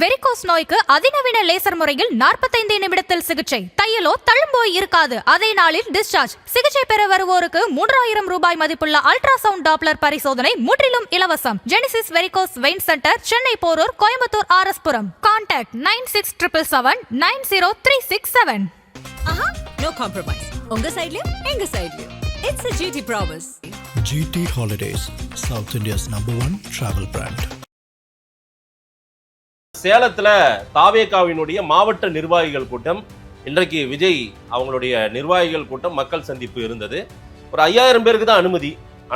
Varicose நோய்க்கு அதிநவீன laser முறையில் 45 நிமிடத்தில் சிகிச்சை. தையலோ தழும்போய் இருக்காது. அதே நாளில் டிஸ்சார்ஜ். சிகிச்சை பெற வருவோருக்கு 3000 ரூபாய் மதிப்புள்ள அல்ட்ராசவுண்ட் டாப்லர் பரிசோதனை முற்றிலும் இலவசம். Genesis varicose vein center, Chennai Porur, Coimbatore RS-புரம். கான்டாக்ட் 9677790367. No compromise. உங்க சைடுலயும் எங்க சைடுலயும். It's a GT promise. GT Holidays, South India's #1 travel brand. சேலத்துல தாவேகாவினுடைய மாவட்ட நிர்வாகிகள் கூட்டம், இன்றைக்கு விஜய் அவங்களுடைய நிர்வாகிகள் கூட்டம், மக்கள் சந்திப்பு இருந்தது. ஒரு 5000 பேருக்கு தான்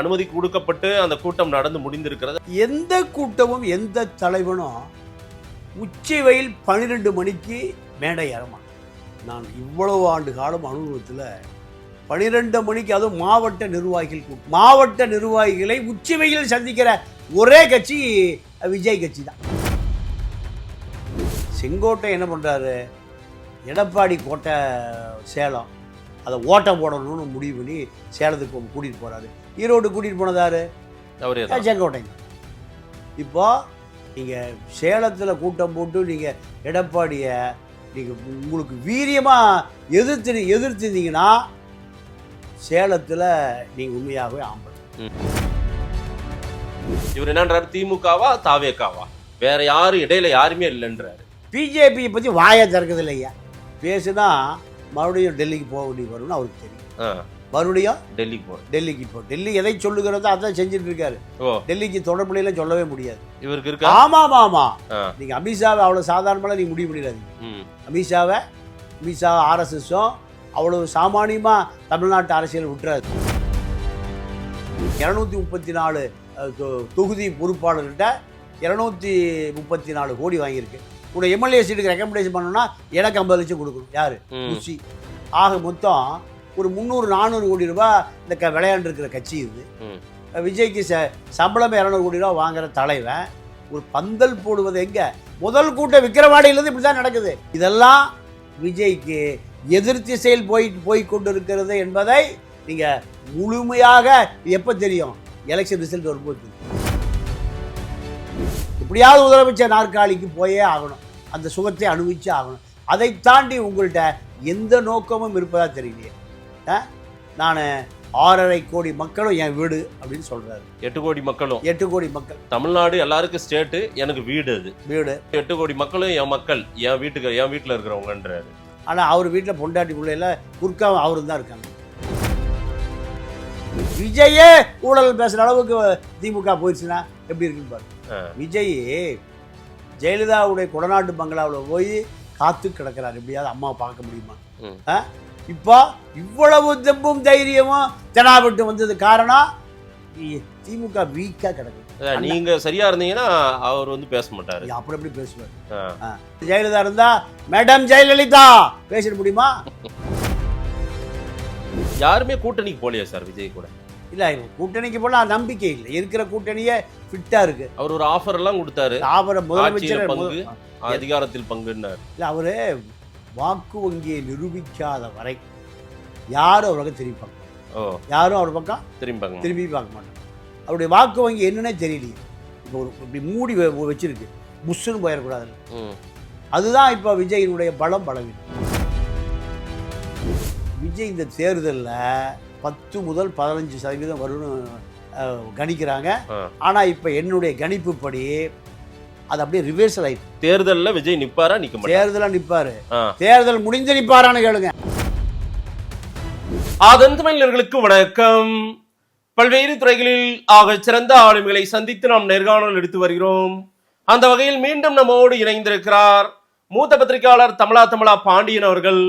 அனுமதி கொடுக்கப்பட்டு அந்த கூட்டம் நடந்து முடிந்திருக்கிறது. எந்த கூட்டமும் எந்த தலைவனும் உச்சி வெயில் 12 மணிக்கு மேடை ஏறமா. நான் இவ்வளவு ஆண்டு காலம் அனுபவத்தில் 12 மணிக்கு, அதுவும் மாவட்ட நிர்வாகிகள் கூட்டம், மாவட்ட நிர்வாகிகளை உச்சி வெயில் சந்திக்கிற ஒரே கட்சி விஜய் கட்சி தான். செங்கோட்டை என்ன பண்ணுறாரு, எடப்பாடி கோட்டை சேலம், அதை ஓட்டம் போடணும்னு முடிவு பண்ணி சேலத்துக்கு கூட்டிகிட்டு போகிறாரு. ஈரோடு கூட்டிகிட்டு போனதாரு செங்கோட்டை. இப்போ நீங்கள் சேலத்தில் கூட்டம் போட்டு நீங்கள் எடப்பாடியை நீங்கள் உங்களுக்கு வீரியமாக எதிர்த்திருந்தீங்கன்னா சேலத்தில் நீங்கள் உண்மையாகவே ஆம்பல். இவர் என்னன்றாரு, திமுகவா தாவேகாவா, வேற யாரும் இடையில யாருமே இல்லைன்றாரு. பிஜேபியை பற்றி வாயை திறக்குது இல்லையா, பேசுனா மறுபடியும் டெல்லிக்கு போக வேண்டியது வரும்னு அவருக்கு தெரியும். மறுபடியும் டெல்லிக்கு போ, டெல்லி எதை சொல்லுகிறதோ அதான் செஞ்சுட்டு இருக்காரு. டெல்லிக்கு தொடர்புல சொல்லவே முடியாது இவருக்கு இருக்கு. ஆமா நீங்க அமித்ஷாவை அவ்வளவு சாதாரணமாக நீங்க முடிவு பண்ணிடாதீங்க. அமித்ஷா RSSம் அவ்வளவு சாமானியமா தமிழ்நாட்டு அரசியல் விட்டுறாரு. 234 தொகுதி பொறுப்பாளர்கிட்ட 234 கோடி வாங்கியிருக்கு. உங்களோட எம்எல்ஏ சீட்டுக்கு ரெக்கமெண்டேஷன் பண்ணணும்னா எனக்கு 50 லட்சம் கொடுக்கணும். யாரு? குஷி. ஆக மொத்தம் ஒரு 300-400 கோடி ரூபாய் இந்த விளையாண்டு இருக்கிற கட்சி இது. விஜய்க்கு சம்பளம் 200 கோடி ரூபாய் வாங்குற தலைவன் ஒரு பந்தல் போடுவது எங்க? முதல் கூட்டம் விக்கிரவாடியிலிருந்து இப்படிதான் நடக்குது. இதெல்லாம் விஜய்க்கு எதிர்த்து செயல் போய் கொண்டிருக்கிறது என்பதை நீங்க முழுமையாக எப்ப தெரியும்? எலெக்ஷன் ரிசல்ட் வரும்போது. எப்படியாவது முதலமைச்சர் நாற்காலிக்கு போயே ஆகணும், அந்த சுகத்தை அனுபவிச்சு ஆகணும். அதை தாண்டி உங்கள்கிட்ட எந்த நோக்கமும் இருப்பதா தெரியலையே. நான் 6.5 கோடி மக்களும் என் வீடு அப்படின்னு சொல்றாரு. 8 கோடி மக்களும், 8 கோடி மக்கள். தமிழ்நாடு எல்லாருக்கும் ஸ்டேட்டு, எனக்கு வீடு. அது வீடு. 8 கோடி மக்களும் என் மக்கள், என் வீட்டில் இருக்கிறவங்கன்றாரு. ஆனால் அவர் வீட்டில் பொண்டாட்டி பிள்ளையில குறுக்கா அவரு தான் இருக்காங்க. விஜயே ஊழல் பேசுற அளவுக்கு திமுக போயிடுச்சுன்னா எப்படி இருக்குன்னு பாருங்க. விஜய் ஜெயலலிதாவுடைய கொடநாட்டு பங்களாவில் போய் காத்து கிடக்கிறார். எப்படியாவது அம்மாவை பார்க்க முடியுமா? இப்போ இவ்வளவு தெம்பும் தைரியமும் தெனாவிட்டு வந்தது காரணம் திமுக வீக்கா கிடக்குது. நீங்க சரியா இருந்தீங்கன்னா அவர் பேச மாட்டாரு. அப்படி எப்படி பேசுவார்? ஜெயலலிதா இருந்தா மேடம் ஜெயலலிதா பேசிட முடியுமா? யாருமே கூட்டணிக்கு போலையா சார் விஜய் கூட? இல்ல, கூட்டணிக்கு போல நம்பிக்கை இல்லை. இருக்கிற கூட்டணியே ஃபிட்டா இருக்கு. அவர் ஒரு ஆஃபர் எல்லாம் கொடுத்தாரு. ஆஃபர் முதலமைச்சர் பங்கு, அதிகாரத்தில் பங்குன்னாரு. இல்ல, அவரு வாக்கு வங்கியை நிரூபிக்காத வரை யாரும் அவர் பக்கம் திரும்பிப்பாங்க. யாரும் அவர் பக்கம் திரும்பி பார்க்க மாட்டாங்க. அவருடைய வாக்கு வங்கி என்னன்னே தெரியலையே. இப்போ இப்படி மூடி வச்சிருக்கு, புஷ்ஷுன்னு போயிடக்கூடாது. அதுதான் இப்போ விஜயினுடைய பலவீனம். விஜய் இந்த தேர்தலில் 10 முதல் 15% வரும்னு கணிக்கிறாங்க. ஆனால் இப்போ என்னுடைய கணிப்புப்படி அது அப்படியே ரிவர்சல் ஆயிடுச்சு. தேர்தலில் விஜய் நிப்பாரா நிக்க மாட்டாரா? தேர்தலில் நிப்பாரு. தேர்தல் முடிஞ்சு நிப்பாரான்னு கேளுங்க. ஆதன் தமிழர்களுக்கு வணக்கம். பல்வேறு துறைகளில் ஆக சிறந்த ஆளுமைகளை சந்தித்து நாம் நேர்காணல் எடுத்து வருகிறோம். அந்த வகையில் மீண்டும் நம்மோடு இணைந்திருக்கிறார் மூத்த பத்திரிகையாளர் தமிழா பாண்டியன் அவர்கள்.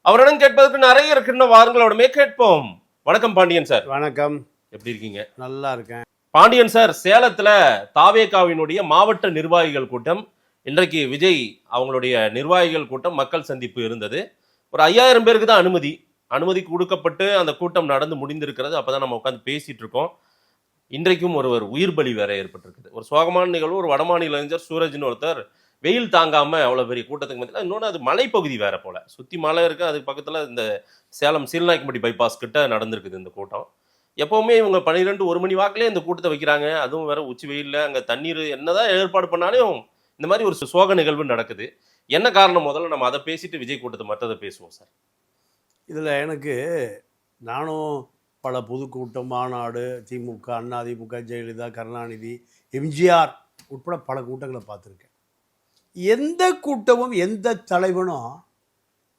அவருடன் கேட்பதற்கு நிறைய இருக்கின்ற வாரங்களோடமே கேட்போம். வணக்கம் பாண்டியன் சார். வணக்கம். எப்படி இருக்கீங்க? நல்லா இருக்கேன். பாண்டியன் சார், சேலத்துல தாவேகாவினுடைய மாவட்ட நிர்வாகிகள் கூட்டம், இன்றைக்கு விஜய் அவங்களுடைய நிர்வாகிகள் கூட்டம், மக்கள் சந்திப்பு இருந்தது. ஒரு 5000 பேருக்கு தான் அனுமதி கொடுக்கப்பட்டு அந்த கூட்டம் நடந்து முடிந்திருக்கிறது. அப்பதான் நம்ம உட்காந்து பேசிட்டு இருக்கோம். இன்றைக்கும் ஒருவர் உயிர் பலி வேற ஏற்பட்டிருக்குது. ஒரு சோகமான நிகழ்வு. ஒரு வடமாநில இளைஞர் சூரஜ்னு ஒருத்தர் வெயில் தாங்காம அவ்வளவு பெரிய கூட்டத்துக்கு மத்தியில், இன்னொன்று அது மலைப்பகுதி வேற போல, சுத்தி மலை இருக்கு. அதுக்கு பக்கத்துல இந்த சேலம் சீல்நாயக்கம்பட்டி பைபாஸ் கிட்ட நடந்திருக்குது இந்த கூட்டம். எப்பவுமே இவங்க 12-1 மணி வாக்கிலே இந்த கூட்டத்தை வைக்கிறாங்க. அதுவும் வேற உச்சி வெயில்ல, அங்க தண்ணீர் என்னதான் ஏற்பாடு பண்ணாலும் இந்த மாதிரி ஒரு சோக நிகழ்வு நடக்குது. என்ன காரணம்? முதல்ல நம்ம அதை பேசிட்டு விஜய் கூட்டத்தை மற்றதை பேசுவோம் சார். இதில் எனக்கு நானும் பல பொதுக்கூட்டம், மாநாடு, திமுக, அண்ணா திமுக, ஜெயலலிதா, கருணாநிதி, எம்ஜிஆர் உட்பட பல கூட்டங்களை பார்த்துருக்கேன். எந்த கூட்டமும் எந்த தலைவனும்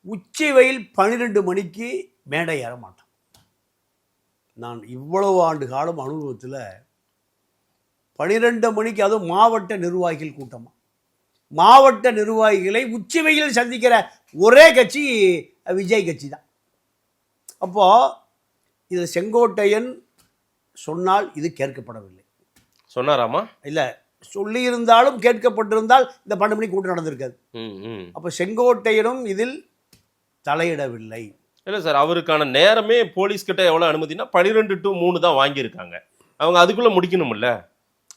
உச்சி வெயில் 12 மணிக்கு மேடை ஏற மாட்டான். நான் இவ்வளவு ஆண்டு காலம் அனுபவத்தில் 12 மணிக்கு, அதுவும் மாவட்ட நிர்வாகிகள் கூட்டமாக, மாவட்ட நிர்வாகிகளை உச்சி வெயில் சந்திக்கிற ஒரே கட்சி விஜய் கட்சி தான். அப்போது இதில் செங்கோட்டையன் சொன்னால் இது கேட்கப்படவில்லை. சொன்னாராமா? இல்லை, சொல்லியிருந்தாலும் கேட்கப்பட்டிருந்தால் இந்த 12 மணிக்கு கூட்டம் நடந்திருக்காது. அப்போ செங்கோட்டையனும் இதில் தலையிடவில்லை. இல்லை சார், அவருக்கான நேரமே போலீஸ்கிட்ட எவ்வளோ அனுமதினா 12 to 3 தான் வாங்கியிருக்காங்க. அவங்க அதுக்குள்ளே முடிக்கணும்ல.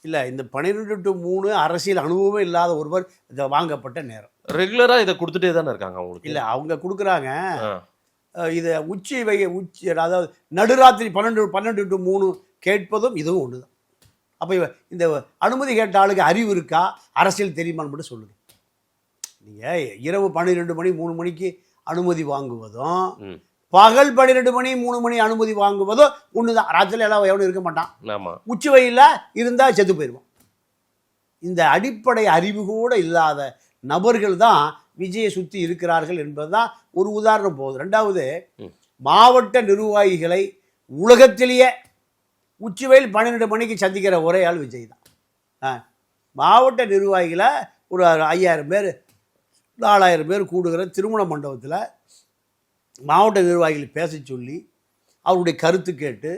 இல்லை, இந்த 12 to 3 அரசியல் அனுபவமே இல்லாத ஒருவர் இதை வாங்கப்பட்ட நேரம். ரெகுலராக இதை கொடுத்துட்டே தானே இருக்காங்க அவங்களுக்கு. இல்லை, அவங்க கொடுக்குறாங்க. இதை உச்சி அதாவது நடுராத்திரி 12 to 3 கேட்பதும் இதுவும் ஒன்று தான். அப்போ இந்த அனுமதி கேட்ட ஆளுக்கு அறிவு இருக்கா, அரசியல் தெரியுமான்னு மட்டும் சொல்லுங்கள். நீங்கள் இரவு 12 மணி 3 மணிக்கு அனுமதி வாங்குவதும், பகல் 12 மணி 3 மணி அனுமதி வாங்குவதும் ஒன்று தான். ராத்திரியில் எல்லாம் எவனும் இருக்க மாட்டான். உச்சி வெயிலில் இருந்தால் செத்து போயிடுவான். இந்த அடிப்படை அறிவு கூட இல்லாத நபர்கள் தான் விஜயை சுற்றி இருக்கிறார்கள் என்பது தான் ஒரு உதாரணம் போகுது. ரெண்டாவது, மாவட்ட நிர்வாகிகளை உலகத்திலேயே உச்சி வெயில் 12 மணிக்கு சந்திக்கிற ஒரே ஆள் விஜய் தான். மாவட்ட நிர்வாகிகளை ஒரு 5000 பேர் 4000 பேர் கூடுகிற திருமண மண்டபத்தில் மாவட்ட நிர்வாகிகள் பேச சொல்லி அவருடைய கருத்து கேட்டு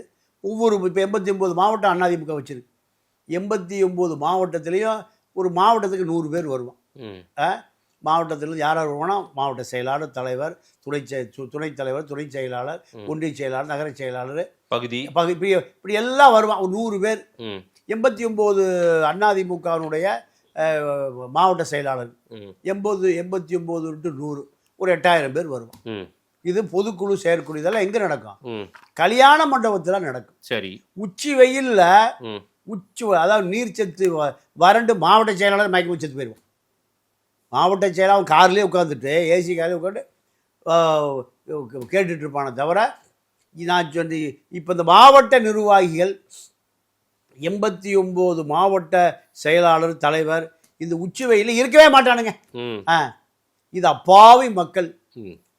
ஒவ்வொரு, இப்போ 89 மாவட்டம் அதிமுக வச்சிருக்கு. 89 மாவட்டத்திலையும் ஒரு மாவட்டத்துக்கு 100 பேர் வருவான். மாவட்டத்தில் யார் யார் வருவானா, மாவட்ட செயலாளர், தலைவர், துணைத் தலைவர், துணை செயலாளர், ஒன்றிய செயலாளர், நகர செயலாளர், பகுதி இப்படி எல்லாம் வருவான். ஒரு 100 பேர். 89 அதிமுகவினுடைய மாவட்ட செயலாளர் 89 to 100 ஒரு 8000 பேர் வருவான். இது பொதுக்குழு, செயற்குழு, இதெல்லாம் எங்கே நடக்கும்? கல்யாண மண்டபத்தில் நடக்கும். சரி, உச்சி வெயிலில் அதாவது நீர்ச்சத்து வறண்டு மாவட்ட செயலாளர் மயக்கம் செத்து போயிடுவோம். மாவட்ட செயலாளர் கார்லேயே உட்காந்துட்டு, ஏசி கார்லேயே உட்காந்து கேட்டுட்டு இருப்பானே தவிர, நான் சொல்லி இப்போ இந்த மாவட்ட நிர்வாகிகள் 89 மாவட்ட செயலாளர், தலைவர் இந்த உச்சி வெயிலில் இருக்கவே மாட்டானுங்க. இது அப்பாவி மக்கள்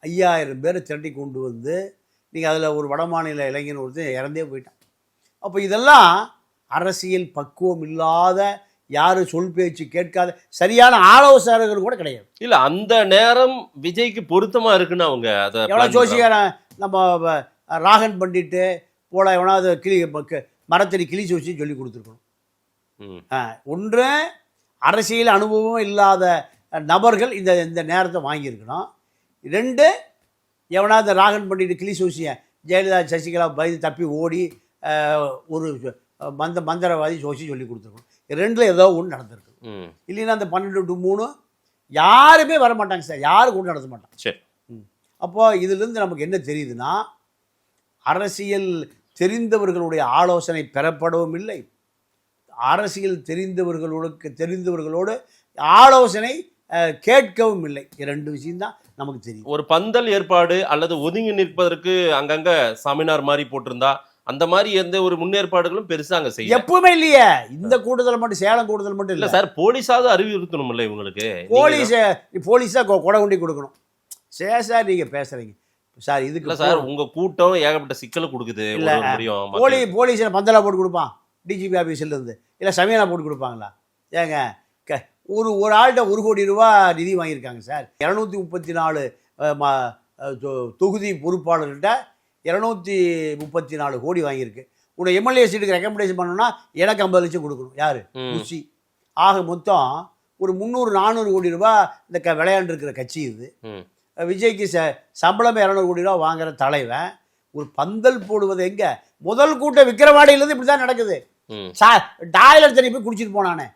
5000 பேரை திரட்டி கொண்டு வந்து, நீங்கள் அதில் ஒரு வடமாநில இளைஞன் ஒருத்தர் இறந்தே போயிட்டான். அப்போ இதெல்லாம் அரசியல் பக்குவம் இல்லாத, யாரும் சொல் பேச்சு கேட்காத சரியான ஆலோசகர்கள் கூட கிடையாது. இல்லை, அந்த நேரம் விஜய்க்கு பொருத்தமாக இருக்குன்னு அவங்க அதை எவ்வளோ ஜோசிக்காரன் நம்ம ராகன் பண்டிட்டு போல எவனாவது மரத்தடி கிளி ஜோசி சொல்லி கொடுத்துருக்கணும். ஒன்று, அரசியல் அனுபவம் இல்லாத நபர்கள் இந்த நேரத்தை வாங்கியிருக்கணும். 2, எவனாவது ராகன் பண்டிட்டு கிளி ஜோசியை ஜெயலலிதா, சசிகலா பயந்து தப்பி ஓடி ஒரு மந்திரவாதி ஜோசி சொல்லி கொடுத்துருக்கணும். 2ல் ஏதோ ஒன்று நடந்திருக்கு. இல்லைன்னா அந்த 12 to 3 யாருமே வரமாட்டாங்க சார், யாரும் கூட நடத்த மாட்டாங்க. சரி, அப்போ இதிலிருந்து நமக்கு என்ன தெரியுதுன்னா, அரசியல் தெரிந்தவர்களுடைய ஆலோசனை பெறப்படவும் இல்லை, அரசியல் தெரிந்தவர்களோடு ஆலோசனை கேட்கவும் இல்லை. 2 விஷயம்தான் நமக்கு தெரியும். ஒரு பந்தல் ஏற்பாடு அல்லது ஒதுங்கி நிற்பதற்கு அங்கங்க சாமினார் மாதிரி போட்டிருந்தா, அந்த மாதிரி எந்த ஒரு முன்னேற்பாடுகளும் பெருசா அங்க செய்ய எப்பவுமே இல்லையே. இந்த கூடுதல் மட்டும், சேலம் கூடுதல் மட்டும் இல்லை சார். போலீஸாவது அறிவுறுத்தணும் இல்லை இவங்களுக்கு. போலீஸா கொடை கொண்டி கொடுக்கணும். சார் நீங்க பேசுறீங்க சார், இதுக்கு இல்லை சார், உங்க கூட்டம் ஏகப்பட்ட சிக்கலை கொடுக்குது. இல்லை, போலீஸில் பந்தலா போட்டு கொடுப்பான் டிஜிபி ஆஃபீஸில் இருந்து, இல்லை சமையலா போட்டு கொடுப்பாங்களா? ஏங்க, ஒரு ஆள்கிட்ட 1 கோடி ரூபா நிதி வாங்கியிருக்காங்க சார். 234 தொகுதி பொறுப்பாளர்கிட்ட 234 கோடி வாங்கியிருக்கு. உன்னோட எம்எல்ஏ சீட்டுக்கு ரெக்கமெண்டேஷன் பண்ணணும்னா எனக்கு 50 லட்சம் கொடுக்கணும். யாரு? குஷி. ஆக மொத்தம் ஒரு 300-400 கோடி ரூபா இந்த விளையாண்டுருக்கிற கட்சி இது. விஜய்க்கு சம்பளம் 200 கோடி ரூபா வாங்குற தலைவன் ஒரு பந்தல் போடுவது எங்க? முதல் கூட்டம் விக்கிரவாடியிலேருந்து இப்படி தான் நடக்குது. டாய்லெட் தண்ணி போய் குடிச்சிட்டு போனானே.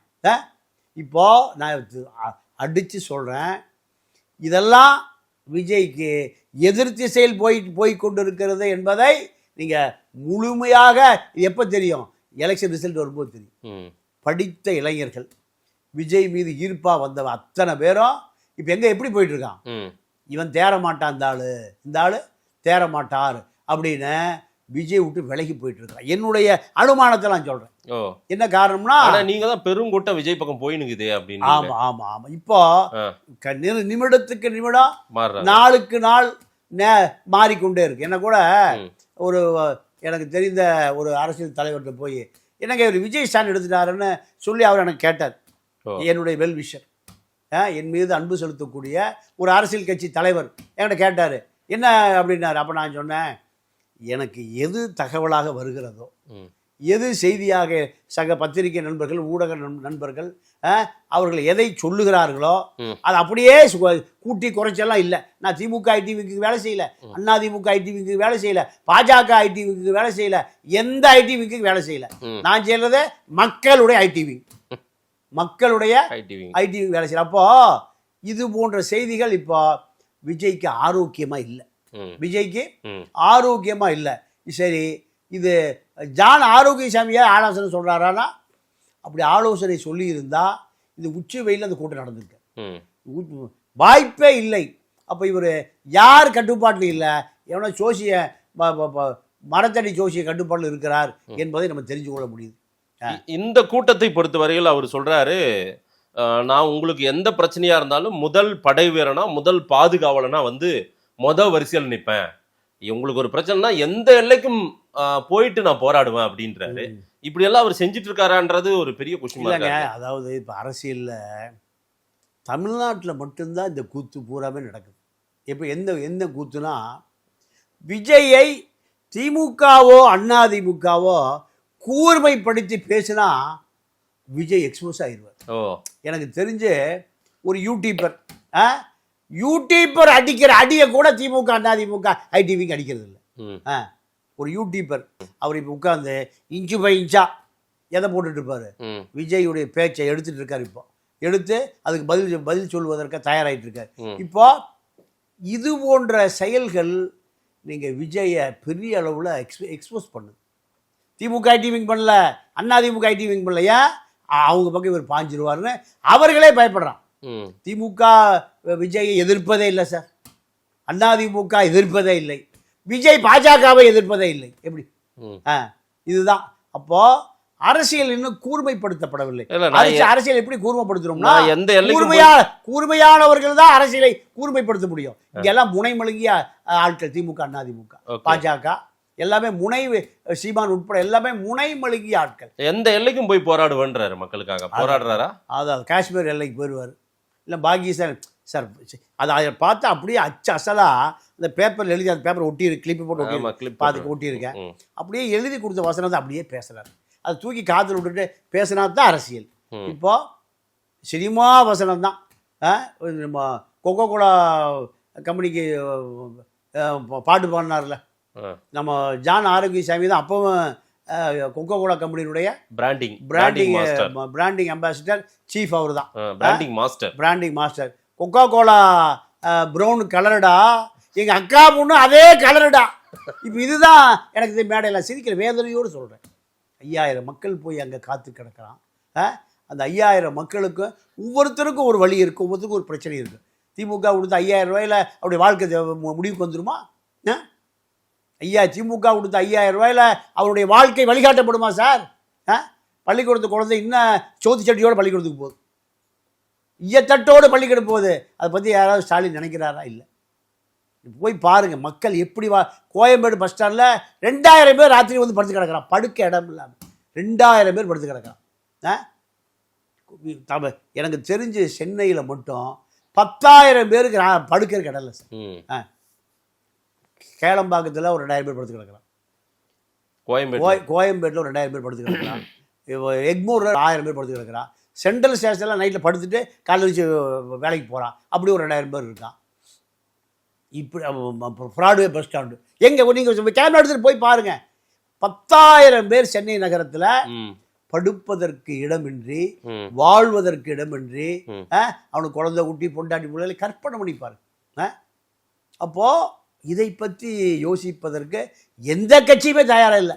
இப்போ நான் அடித்து சொல்கிறேன், இதெல்லாம் விஜய்க்கு எதிர் திசையில் போய் கொண்டு இருக்கிறது என்பதை நீங்கள் முழுமையாக எப்போ தெரியும்? எலெக்ஷன் ரிசல்ட் வரும்போது தெரியும். படித்த இளைஞர்கள், விஜய் மீது ஈர்ப்பா வந்தவன் அத்தனை பேரும் இப்போ எங்கே எப்படி போயிட்டு இருக்கான்? இவன் தேற மாட்டான், இந்த ஆளு தேற மாட்டார் அப்படின்னு விஜய் விட்டு விலகி போயிட்டு இருக்கான். என்னுடைய அனுமானத்தை நான் சொல்றேன். என்ன காரணம்னா நீங்க தான் பெருங்கூட்டம் விஜய் பக்கம் போயினுக்குது அப்படின்னு. ஆமா ஆமா ஆமா. இப்போ நிமிடத்துக்கு நிமிடம் நாளுக்கு நாள் மாறிக்கொண்டே இருக்கு. என்ன கூட ஒரு எனக்கு தெரிந்த ஒரு அரசியல் தலைவர்கிட்ட போய் என்னங்க இவர் விஜய் ஸ்டாண்ட் எடுத்துட்டாருன்னு சொல்லி அவர் எனக்கு கேட்டார். என்னுடைய வெல்விஷர், என் மீது அன்பு செலுத்தக்கூடிய ஒரு அரசியல் கட்சி தலைவர் என்கிட்ட கேட்டார். என்ன அப்படின்னாரு. அப்போ நான் சொன்னேன், எனக்கு எது தகவலாக வருகிறதோ, எது செய்தியாக சக பத்திரிகை நண்பர்கள், ஊடக நண்பர்கள் அவர்கள் எதை சொல்லுகிறார்களோ அது அப்படியே கூட்டி குறைச்செல்லாம் இல்லை. நான் திமுக ஐடிவிக்கு வேலை செய்யல, அண்ணா திமுக ஐடிவிக்கு வேலை செய்யல, பாஜக ஐடிவிக்கு வேலை செய்யல, எந்த ஐடிவிக்கு வேலை செய்யல. நான் செய்யறது மக்களுடைய ஐடிவி, மக்களுடைய ஐடிவி வேலை செய்யல. அப்போ இது போன்ற செய்திகள் இப்போ விஜய்க்கு ஆரோக்கியமா இல்லை, விஜய்க்கு ஆரோக்கியமா இல்லை. சரி, இது ஜான் ஆரோக்கியசாமியா ஆலோசனை சொல்றாரானா? அப்படி ஆலோசனை சொல்லி இருந்தா இது உச்சி வெயில அந்த கூட்டம் நடந்திருக்கு, வாய்ப்பே இல்லை. அப்ப இவர் யார் கட்டுப்பாட்டில் இல்லை, எவனோ ஜோசிய மரத்தடி ஜோசிய கட்டுப்பாட்டில் இருக்கிறார் என்பதை நம்ம தெரிஞ்சு கொள்ள முடியுது. இந்த கூட்டத்தை பொறுத்தவரையில் அவர் சொல்றாரு, நான் உங்களுக்கு எந்த பிரச்சனையா இருந்தாலும் முதல் படை வீரனா, முதல் பாதுகாவலனா வந்து வரிசையில் நிற்பேன். உங்களுக்கு ஒரு பிரச்சனைனா எந்த எல்லைக்கும் போயிட்டு நான் போராடுவேன் அப்படின்றாரு. இப்படி எல்லாம் அவர் செஞ்சுட்டு இருக்காரான்றது ஒரு பெரிய கொஸ்டின் மார்க். அதாவது இப்போ அரசியல்ல தமிழ்நாட்டில் மட்டும்தான் இந்த கூத்து பூராமே நடக்குது. இப்போ எந்த கூத்துனா, விஜயை திமுகவோ அண்ணா திமுகவோ கூர்மைப்படுத்தி பேசினா விஜய் எக்ஸ்போஸ் ஆயிடுவார். எனக்கு தெரிஞ்சு ஒரு யூடியூபர் அடிக்கிற அடியை கூட திமுக அண்ணா திமுக ஐடிவிக்கு அடிக்கிறது இல்லை. ஒரு யூடியூபர் அவர் இப்போ உட்கார்ந்து இன்ச்சு பை இன்ச்சா எதை போட்டுட்டு இருப்பாரு, விஜயுடைய பேச்சை எடுத்துட்டு இருக்காரு. இப்போ எடுத்து அதுக்கு பதில் சொல்வதற்கு தயாராகிட்டு இருக்காரு. இப்போ இது போன்ற செயல்கள் நீங்கள் விஜயை பெரிய அளவில் எக்ஸ்போஸ் பண்ணுது. திமுக ஐடிவிங் பண்ணல, அண்ணா திமுக ஐடிவிங் பண்ணல, ஏன் அவங்க பக்கம் இவர் பாஞ்சிருவாருன்னு அவர்களே பயப்படுறான். திமுக விஜயை எதிர்ப்பதே இல்லை சார், அண்ணா திமுக எதிர்ப்பதே இல்லை, விஜய் பாஜகவை எதிர்ப்பதே இல்லை. எப்படி? இதுதான். அப்போ அரசியல் இன்னும் கூர்மைப்படுத்தப்படவில்லை. அரசியல் எப்படி கூர்மைப்படுத்துறோம்னா, கூர்மையானவர்கள் தான் அரசியலை கூர்மைப்படுத்த முடியும். இங்கெல்லாம் முனை மழுங்கிய ஆட்கள் திமுக அண்ணா திமுக பாஜக எல்லாமே முனை, சீமான் உட்பட எல்லாமே முனை மழுங்கிய ஆட்கள். எந்த எல்லைக்கும் போய் போராடுவேன்றாரு, மக்களுக்காக போராடுறாரா? அதாவது காஷ்மீர் எல்லைக்கு போயிடுவார், இல்லை பாகிஸ்தான் சார். அதை பார்த்து அப்படியே அசலாக அந்த பேப்பரில் எழுதி, அந்த பேப்பர் ஒட்டி கிளிப்பு போட்டு பார்த்து ஒட்டியிருக்கேன். அப்படியே எழுதி கொடுத்த வசனத்தை அப்படியே பேசுகிறார். அதை தூக்கி காதில் விட்டுட்டு பேசினா தான் அரசியல். இப்போ சினிமா வசனம் தான். நம்ம கொக்கோ கோலா கம்பெனிக்கு பாட்டு பாடினார்ல நம்ம ஜான் ஆரோக்கியசாமி தான் அப்பவும் கொக்கோ கோலா கம்பெனியுடைய பிராண்டிங் அம்பாசிடர், சீஃப் அவர் தான், branding master. Coca Cola brown கலருடா, எங்கள் அக்கா பொண்ணு அதே கலருடா. இப்போ இதுதான் எனக்கு மேடையில் சிரிக்கிற வேதனையோடு சொல்கிறேன். 5000 மக்கள் போய் அங்கே காத்து கிடக்கிறான். அந்த 5000 மக்களுக்கு ஒவ்வொருத்தருக்கும் ஒரு வழி இருக்குது, ஒவ்வொருத்தருக்கும் ஒரு பிரச்சனை இருக்குது. திமுக கொடுத்த 5000 ரூபாயில் அவருடைய வாழ்க்கை முடிவுக்கு வந்துடுமா? திமுக கொடுத்த 5000 ரூபாயில் அவருடைய வாழ்க்கை வழிகாட்டப்படுமா சார்? பள்ளிக்கூடத்து குழந்தை இன்னும் சோதி சட்டியோடு பள்ளிக்கூடத்துக்கு போகுது, ஈயத்தட்டோடு பள்ளிக்கூடம் போகுது. அதை பற்றி யாராவது ஸ்டாலின் நினைக்கிறாரா? இல்லை. போய் பாருங்கள் மக்கள் எப்படி. கோயம்பேடு பஸ் ஸ்டாண்டில் 2000 பேர் ராத்திரி வந்து படுத்து கிடக்கிறான், படுக்க இடம் இல்லாமல் 2000 பேர் படுத்து கிடக்கிறான். எனக்கு தெரிஞ்சு சென்னையில் மட்டும் 10,000 பேருக்கு படுக்கிற இடம் இல்லை சார். கேளம்பாக்கத்தில் ஒரு 2000 பேர் படுத்து கிடக்கிறான், கோயம்பேட்டில் ஒரு 2000 பேர் படுத்து கிடக்கிறான், எக்மூரில் 1000 பேர் படுத்து கிடக்கிறான், சென்ட்ரல் ஸ்டேஷனில் நைட்டில் படுத்துட்டு காலையில் வச்சு வேலைக்கு போகிறான், அப்படி ஒரு 2000 பேர் இருக்கான். இப்படி ஃப்ராட்வே பஸ் ஸ்டாண்டு எங்கே நீங்கள் கேமரா எடுத்துகிட்டு போய் பாருங்கள். 10,000 பேர் சென்னை நகரத்தில் படுப்பதற்கு இடமின்றி, வாழ்வதற்கு இடமின்றி, அவனுக்கு குழந்தை குட்டி பொண்டாட்டி பிள்ளைகளை கற்பனை பண்ணிப்பாரு. அப்போது இதை பற்றி யோசிப்பதற்கு எந்த கட்சியுமே தயாராக இல்லை.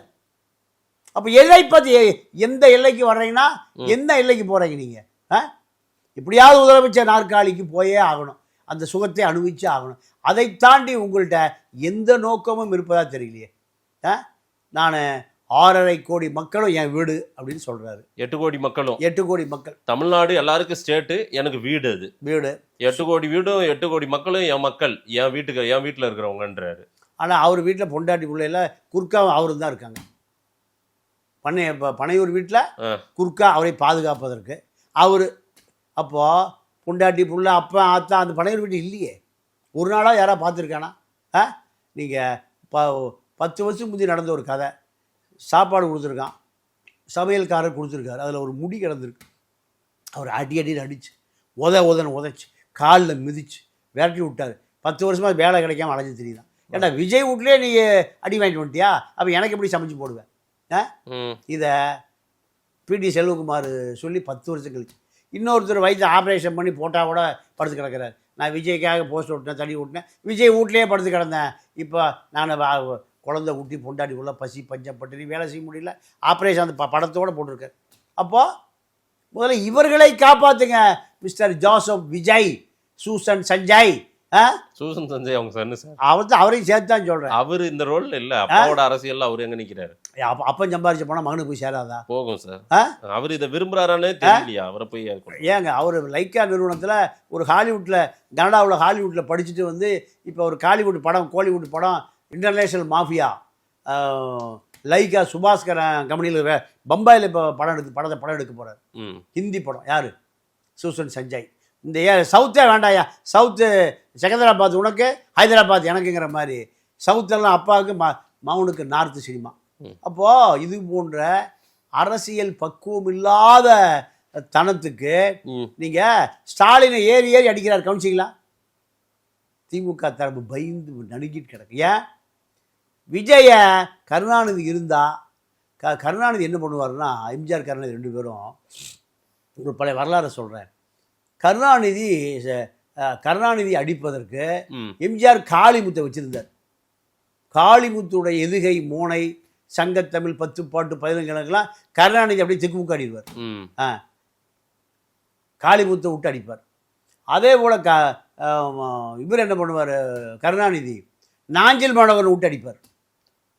அப்போ எதை பற்றி, எந்த எல்லைக்கு வர்றீங்கன்னா என்ன எல்லைக்கு போகிறீங்க நீங்கள்? எப்படியாவது முதலமைச்சர் நாற்காலிக்கு போயே ஆகணும், அந்த சுகத்தை அனுபவிச்சே ஆகணும். அதை தாண்டி உங்கள்கிட்ட எந்த நோக்கமும் இருப்பதா தெரியலையே. நான் 6.5 கோடி மக்களும் என் வீடு அப்படின்னு சொல்றாரு. 8 கோடி மக்களும் 8 கோடி மக்கள் தமிழ்நாடு எல்லாருக்கும் ஸ்டேட்டு, எனக்கு வீடு. அது வீடு 8 கோடி வீடும் 8 கோடி மக்களும் என் மக்கள், என் வீட்டில் இருக்கிறவங்கன்றாரு. ஆனால் அவர் வீட்டில் பொண்டாட்டி பிள்ளையில குறுக்கா அவரு தான் இருக்காங்க. பனையூர் வீட்டில் குறுக்கா அவரை பாதுகாப்பதற்கு அவர். அப்போ பொண்டாட்டி புள்ள அப்பா ஆத்தா அந்த பனையூர் வீட்டு இல்லையே. ஒரு நாளாக யாராவது பார்த்துருக்கானா? நீங்கள் 10 வருஷம் முந்தி நடந்த ஒரு கதை. சாப்பாடு கொடுத்துருக்கான், சமையல்காரர் கொடுத்துருக்காரு, அதில் ஒரு முடி கிடந்திருக்கு. அவர் அடின்னு அடிச்சு உதச்சு காலில் மிதிச்சு விரட்டி விட்டார். 10 வருஷமாக வேலை கிடைக்காம அலைஞ்சு தெரியுதான். ஏன்னா விஜய் வீட்லேயே நீ அடி வாங்கிட்டு வந்துட்டியா, அப்போ எனக்கு எப்படி சமைச்சு போடுவேன்? இதை பிடி செல்வகுமார் சொல்லி 10 வருஷம் கழிச்சு இன்னொருத்தர் வயிற்று ஆப்ரேஷன் பண்ணி போட்டால் கூட படுத்து கிடக்கிறார். நான் விஜய்க்காக போஸ்ட் விட்டேன், தள்ளி விட்டினேன், விஜய் வீட்லேயே படுத்து கிடந்தேன். இப்போ நான் குழந்தை ஊட்டி பொண்டாட்டிக்குள்ளே பசி பஞ்சம் பட்டினி வேலை செய்ய முடியல, ஆப்ரேஷன் அந்த படத்தோடு போட்டிருக்கார். அப்போது முதல்ல இவர்களை காப்பாற்றுங்க mister Joseph Vijay, Susan Sanjay. Susan Sanjay அவங்க சொன்ன சார், அவரையும் சேர்த்து தான் சொல்கிறேன். அவர் இந்த ரோல் இல்லை, அப்பாவோட அரசியல் அவர் எங்கே நிற்கிறாரு? அப்பன் சம்பாரிச்சு போனால் மகனுக்கு போய் சேராதா? போகும் சார். அவர் இதை விரும்புகிறாரானே தெரியலையா? அவரை போய் ஏங்க அவர் லைக்கா நிறுவனத்தில் ஒரு ஹாலிவுட்டில், கனடாவில் ஹாலிவுட்டில் படிச்சுட்டு வந்து இப்போ ஒரு காலிவுட் படம், கோலிவுட் படம், இன்டர்நேஷ்னல் மாஃபியா, லைக்கா சுபாஸ்கரன் கம்பெனியில் பம்பாயில் இப்போ படம் எடுக்க போகிறார். ஹிந்தி படம். யார்? சூசன் சஞ்சய். இந்த சவுத்தே வேண்டாயா, சவுத்து செகந்தராபாத் உனக்கு, ஹைதராபாத் எனக்குங்கிற மாதிரி சவுத்தெல்லாம் அப்பாவுக்கு மகனுக்கு நார்த்து சினிமா. அப்போது இது போன்ற அரசியல் பக்குவம் இல்லாத தனத்துக்கு நீங்கள் ஸ்டாலினை ஏறி அடிக்கிறார். கவனிச்சிங்களா? திமுக தரப்பு பயந்து நடுங்கிட்டு கிடக்கு. ஏன்? விஜய கருணாநிதி இருந்தால் கருணாநிதி என்ன பண்ணுவார்னா, எம்ஜிஆர் கருணாநிதி 2 பேரும் ஒரு பழைய வரலாறு சொல்கிறேன். கருணாநிதி அடிப்பதற்கு எம்ஜிஆர் காளிமுத்தை வச்சிருந்தார். காளிமுத்துடைய எதுகை மோனை சங்கத்தமிழ் 10 பாட்டு 15 கணக்கெல்லாம் கருணாநிதி அப்படியே திக்குமுக்கு அடிடுவார். காளிமுத்தை விட்டு அடிப்பார். அதே போல் இவர் என்ன பண்ணுவார், கருணாநிதி நாஞ்சில் மாணவன் விட்டு அடிப்பார்.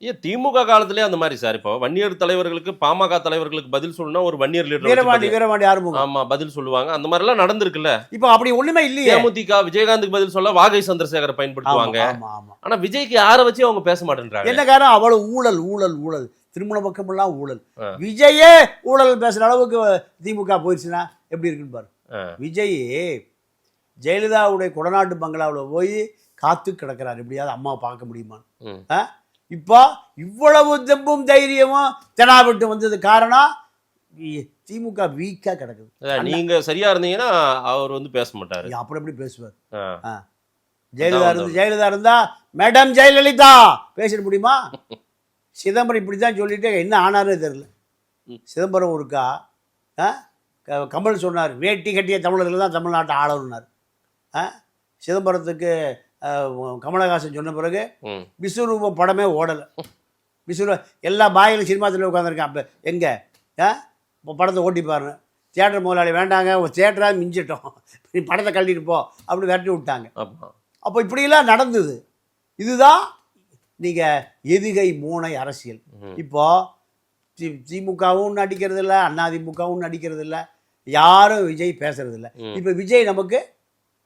ஏன் திமுக காலத்திலே அந்த மாதிரி சார்? இப்போ வன்னியர் தலைவர்களுக்கு, பாமக தலைவர்களுக்கு பதில் சொல்லணும், ஒரு வன்னியர் லீடர் வீரபாண்டி ஆறுமுகம் ஆமா பதில் சொல்லுவாங்க. அந்த மாதிரி எல்லாம் நடந்திருக்குல்ல. இப்போ அப்படி ஒண்ணுமே இல்லையே. தேமுதிக விஜயகாந்துக்கு பதில் சொல்ல வாகை சந்திரசேகரை பயன்படுத்துவாங்க. ஆனா விஜய்க்கு யாரை வச்சு அவங்க பேச மாட்டேன்றாங்க. என்ன காரணம்? அவ்வளவு ஊழல் திருமண பக்கமெல்லாம் ஊழல். விஜயே ஊழல் பேசுற அளவுக்கு திமுக போயிடுச்சுன்னா எப்படி இருக்குன்னு பாரு. விஜய் ஜெயலலிதாவுடைய கொடநாட்டு பங்களாவில் போய் காத்து கிடக்கிறார், எப்படியாவது அம்மாவை பார்க்க முடியுமா? இப்போ இவ்வளவு தெம்பும் தைரியமும் தெனாவிட்டு வந்தது காரணம் திமுக வீக்கா கிடக்குது. நீங்க சரியா இருந்தீங்கன்னா அவர் வந்து பேச மாட்டாரு. அப்புறம் எப்படி பேசுவார்? ஜெயலலிதா இருந்தா மேடம் ஜெயலலிதா பேசிட முடியுமா? சிதம்பரம் இப்படிதான் சொல்லிட்டு என்ன ஆனாரே தெரியல. சிதம்பரம் ஒருக்கா கமல் சொன்னார், வேட்டி கட்டிய தமிழர்கள் தான் தமிழ்நாட்டை ஆளணுன்னார். சிதம்பரத்துக்கு கமலஹாசன் சொன்ன பிறகு விஸ்வரூப படமே ஓடலை. எல்லா பாயிலும் சினிமா திரையில் உட்காந்துருக்கேன். அப்போ எங்கே இப்போ படத்தை ஓட்டி பாருங்க. தியேட்டர் முதலாளி வேண்டாங்க, ஒரு தியேட்டராக மிஞ்சிட்டோம், நீ படத்தை கழட்டிட்டு போ அப்படி விரட்டி விட்டாங்க. அப்போ இப்படியெல்லாம் நடந்தது. இதுதான் நீங்கள் எதுகை மூனை அரசியல். இப்போது திமுகவும் நடிக்கிறது இல்லை, அதிமுகவும் நடிக்கிறது இல்லை, யாரும் விஜய் பேசுறது இல்லை. இப்போ விஜய் நமக்கு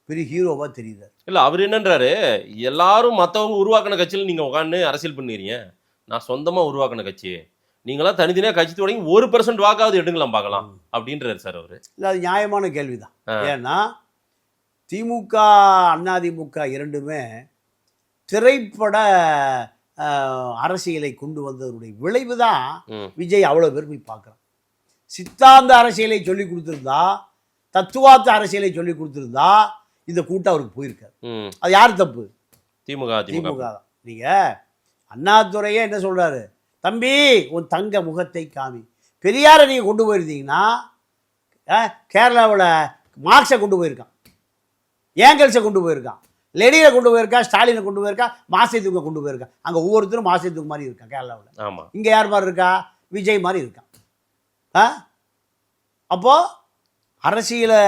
பெரிய ஹீரோவாக தெரியுது. இல்லை, அவர் என்னன்றாரு, எல்லாரும் மற்றவங்க உருவாக்கின கட்சியில் நீங்கள் உட்காந்து அரசியல் பண்ணுறீங்க, நான் சொந்தமாக உருவாக்கின கட்சி, நீங்களாம் தனித்தனியாக கட்சி தொடங்கி 1% வாக்காவது எடுங்கலாம் பார்க்கலாம் அப்படின்றாரு சார் அவர். இல்லை, அது நியாயமான கேள்வி தான். ஏன்னா திமுக அதிமுக இரண்டுமே திரைப்பட அரசியலை கொண்டு வந்ததனுடைய விளைவு தான் விஜய் அவ்வளோ பெருமை பார்க்குறான். சித்தாந்த அரசியலை சொல்லி கொடுத்துருந்தா, தத்துவார்த்த அரசியலை சொல்லி கொடுத்துருந்தா இந்த கூட்டம் அவருக்கு போயிருக்காரு. அது யார் தப்பு? திமுக தான். நீங்கள் அண்ணாதுரையே என்ன சொல்கிறாரு, தம்பி உன் தங்க முகத்தை காமி. பெரியாரை நீங்கள் கொண்டு போயிருந்தீங்கன்னா கேரளாவில் மார்க்ஸை கொண்டு போயிருக்கான், ஏங்கல்ஸை கொண்டு போயிருக்கான், லெனினை கொண்டு போயிருக்கா, ஸ்டாலினை கொண்டு போயிருக்கா, மாசத்துக்கு கொண்டு போயிருக்கான். அங்கே ஒவ்வொருத்தரும் மாசத்துக்கு மாதிரி இருக்கான் கேரளாவில். ஆமாம். இங்கே யார் மாதிரி இருக்கா? விஜய் மாதிரி இருக்கான். அப்போது அரசியலை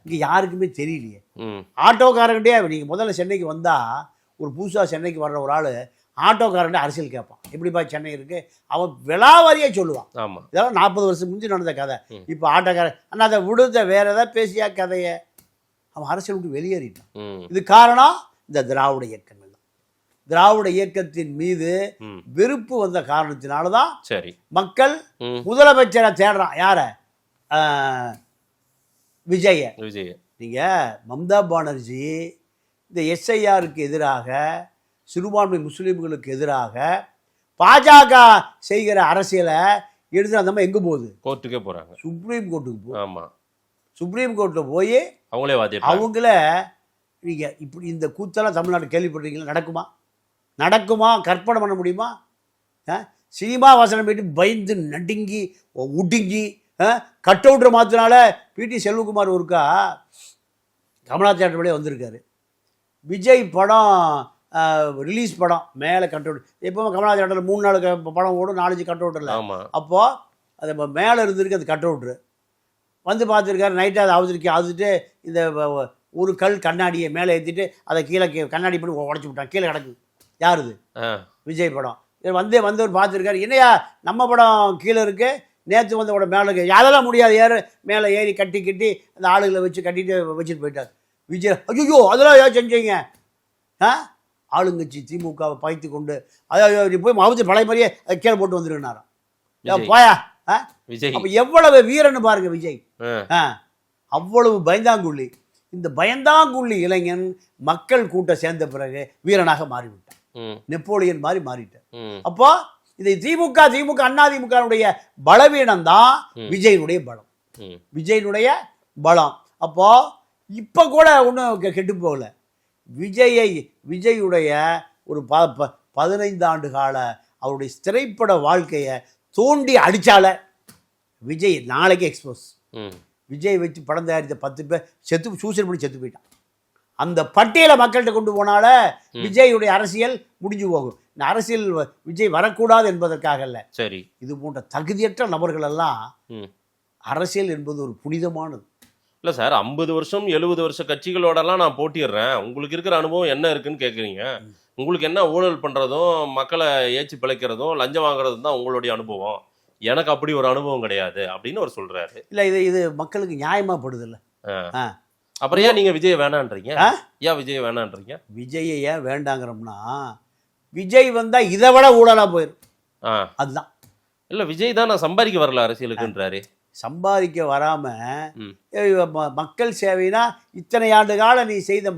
இங்கே யாருக்குமே தெரியலையே. ம் ஆட்டோக்காரங்கிட்டே நீங்கள் முதல்ல சென்னைக்கு வந்தால், ஒரு புதுசாக சென்னைக்கு வர்ற ஒரு ஆள் ஆட்டோக்காரன்ட்டு அரசியல் கேட்பான். எப்படிப்பா சென்னை இருக்குது, அவன் விலாவாரியாக சொல்லுவான். ஆமா இதெல்லாம் 40 வருஷம் முந்தி நடந்த கதை. இப்போ ஆட்டோக்காரன் அண்ணா அதை விடுத வேற ஏதாவது பேசியா கதையை, அவன் அரசியல் விட்டு வெளியேறிட்டான். ம் இது காரணம் இந்த திராவிட இயக்கங்கள் தான். திராவிட இயக்கத்தின் மீது ம் வெறுப்பு வந்த காரணத்தினால தான் சரி மக்கள் ம் முதலமைச்சரை தேடுறான். யார? விஜய. விஜய் நீங்கள் மம்தா பானர்ஜி இந்த எஸ்ஐஆருக்கு எதிராக, சிறுபான்மை முஸ்லீம்களுக்கு எதிராக பாஜக செய்கிற அரசியலை எடுத்து அந்த எங்கே போகுது? கோர்ட்டுக்கே போறாங்க. சுப்ரீம் கோர்ட்டுக்கு போகுது. ஆமா சுப்ரீம் கோர்ட்டில் போய் அவங்களே வாதிடுறாங்க. அவங்கள நீங்கள் இப்படி இந்த கூத்தெல்லாம் தமிழ்நாடு கேள்விப்பட்டிருக்கீங்களா? நடக்குமா? நடக்குமா? கற்பனை பண்ண முடியுமா? சினிமா வசனம் போயிட்டு பயந்து நடுங்கி உடுங்கி கட் அவுட்ரு மாத்தினால பிடி செல்வகுமார் ஒருக்கா கமலா தியேட்டர் வழியே வந்திருக்காரு. விஜய் படம் ரிலீஸ் படம் மேலே கட் அவுட். எப்போவும் கமலா தியேட்டரில் 3 நாள் படம் ஓடும், 4-5 கட் அவுட் இல்லை. ஆமா அப்போது அது மேலே இருந்திருக்கு அது கட் அவுட்ரு. வந்து பார்த்துருக்காரு. நைட்டாக அதை அவுத்துட்டு இந்த ஒரு கல் கண்ணாடியை மேலே ஏற்றிட்டு அதை கீழே கண்ணாடி பண்ணி உடச்சி விட்டான். கீழே கிடக்கு. யார் இது? விஜய் படம். வந்தவர் பார்த்துருக்காரு. என்னையா நம்ம படம் கீழே இருக்கு, நேற்று வந்தவோட மேலே இருக்கு. அதெல்லாம் முடியாது, மேலே ஏறி கட்டி அந்த ஆளுகளை வச்சு கட்டிட்டு வச்சுட்டு போயிட்டார். விஜய் ஐயோ அதெல்லாம் ஏன் செஞ்சீங்க? ஆளுங்கட்சி திமுகவை பாய்த்து கொண்டு அதாவது போய் மாவட்ட பழைய மாதிரியே அதை கீழே போட்டு வந்துருனாராம். போயா விஜய். அப்போ எவ்வளவு வீரன்னு பாருங்க விஜய். அவ்வளவு பயந்தாங்குள்ளி. இந்த பயந்தாங்குள்ளி இளைஞன் மக்கள் கூட்டம் சேர்ந்த பிறகு வீரனாக மாறிவிட்டான். நெப்போலியன் மாதிரி மாறிட்டார். அப்போ இதை திமுக அதிமுகவுடைய பலவீனம் தான் விஜயனுடைய பலம். விஜயனுடைய பலம். அப்போ இப்போ கூட ஒன்றும் கெட்டு போகல. விஜயுடைய ஒரு 15 ஆண்டு கால அவருடைய திரைப்பட வாழ்க்கையை தோண்டி அடித்தால விஜய் நாளைக்கு எக்ஸ்போஸ். விஜய் வச்சு படம் தயாரித்த 10 பேர் சூசைட் பண்ணி செத்து போயிட்டான். அந்த பட்டியலை மக்கள்கிட்ட கொண்டு போனால விஜயுடைய அரசியல் முடிஞ்சு போகும். இந்த அரசியல் விஜய் வரக்கூடாது என்பதற்காக இல்லை. சரி, இது போன்ற தகுதியற்ற நபர்கள் எல்லாம் அரசியல் என்பது ஒரு புனிதமானது. இல்லை சார், 50 வருஷம் 70 வருஷ கட்சிகளோடலாம் நான் போட்டிடுறேன், உங்களுக்கு இருக்கிற அனுபவம் என்ன இருக்குன்னு கேட்குறீங்க. உங்களுக்கு என்ன ஊழல் பண்ணுறதும் மக்களை ஏற்றி பிழைக்கிறதும் லஞ்சம் வாங்குறதும் தான் உங்களுடைய அனுபவம், எனக்கு அப்படி ஒரு அனுபவம் கிடையாது அப்படின்னு அவர் சொல்றாரு. இல்லை இது மக்களுக்கு நியாயமாக படுது இல்லை. அப்புறம் ஏன் நீங்கள் விஜய் வேணான்றீங்க? ஏன் விஜய் வேணான்றீங்க? விஜயை ஏன் வேண்டாங்கிறோம்னா, விஜய் வந்தால் இதை விட ஊழலாக போயிடும். அதுதான். இல்லை, விஜய் தான் நான் சம்பாதிக்க வரல அரசியலுக்குன்றாரு. சம்பாதிக்க வராமல் மக்கள் சேவைனா இத்தனை ஆண்டு காலம் நீ செய்த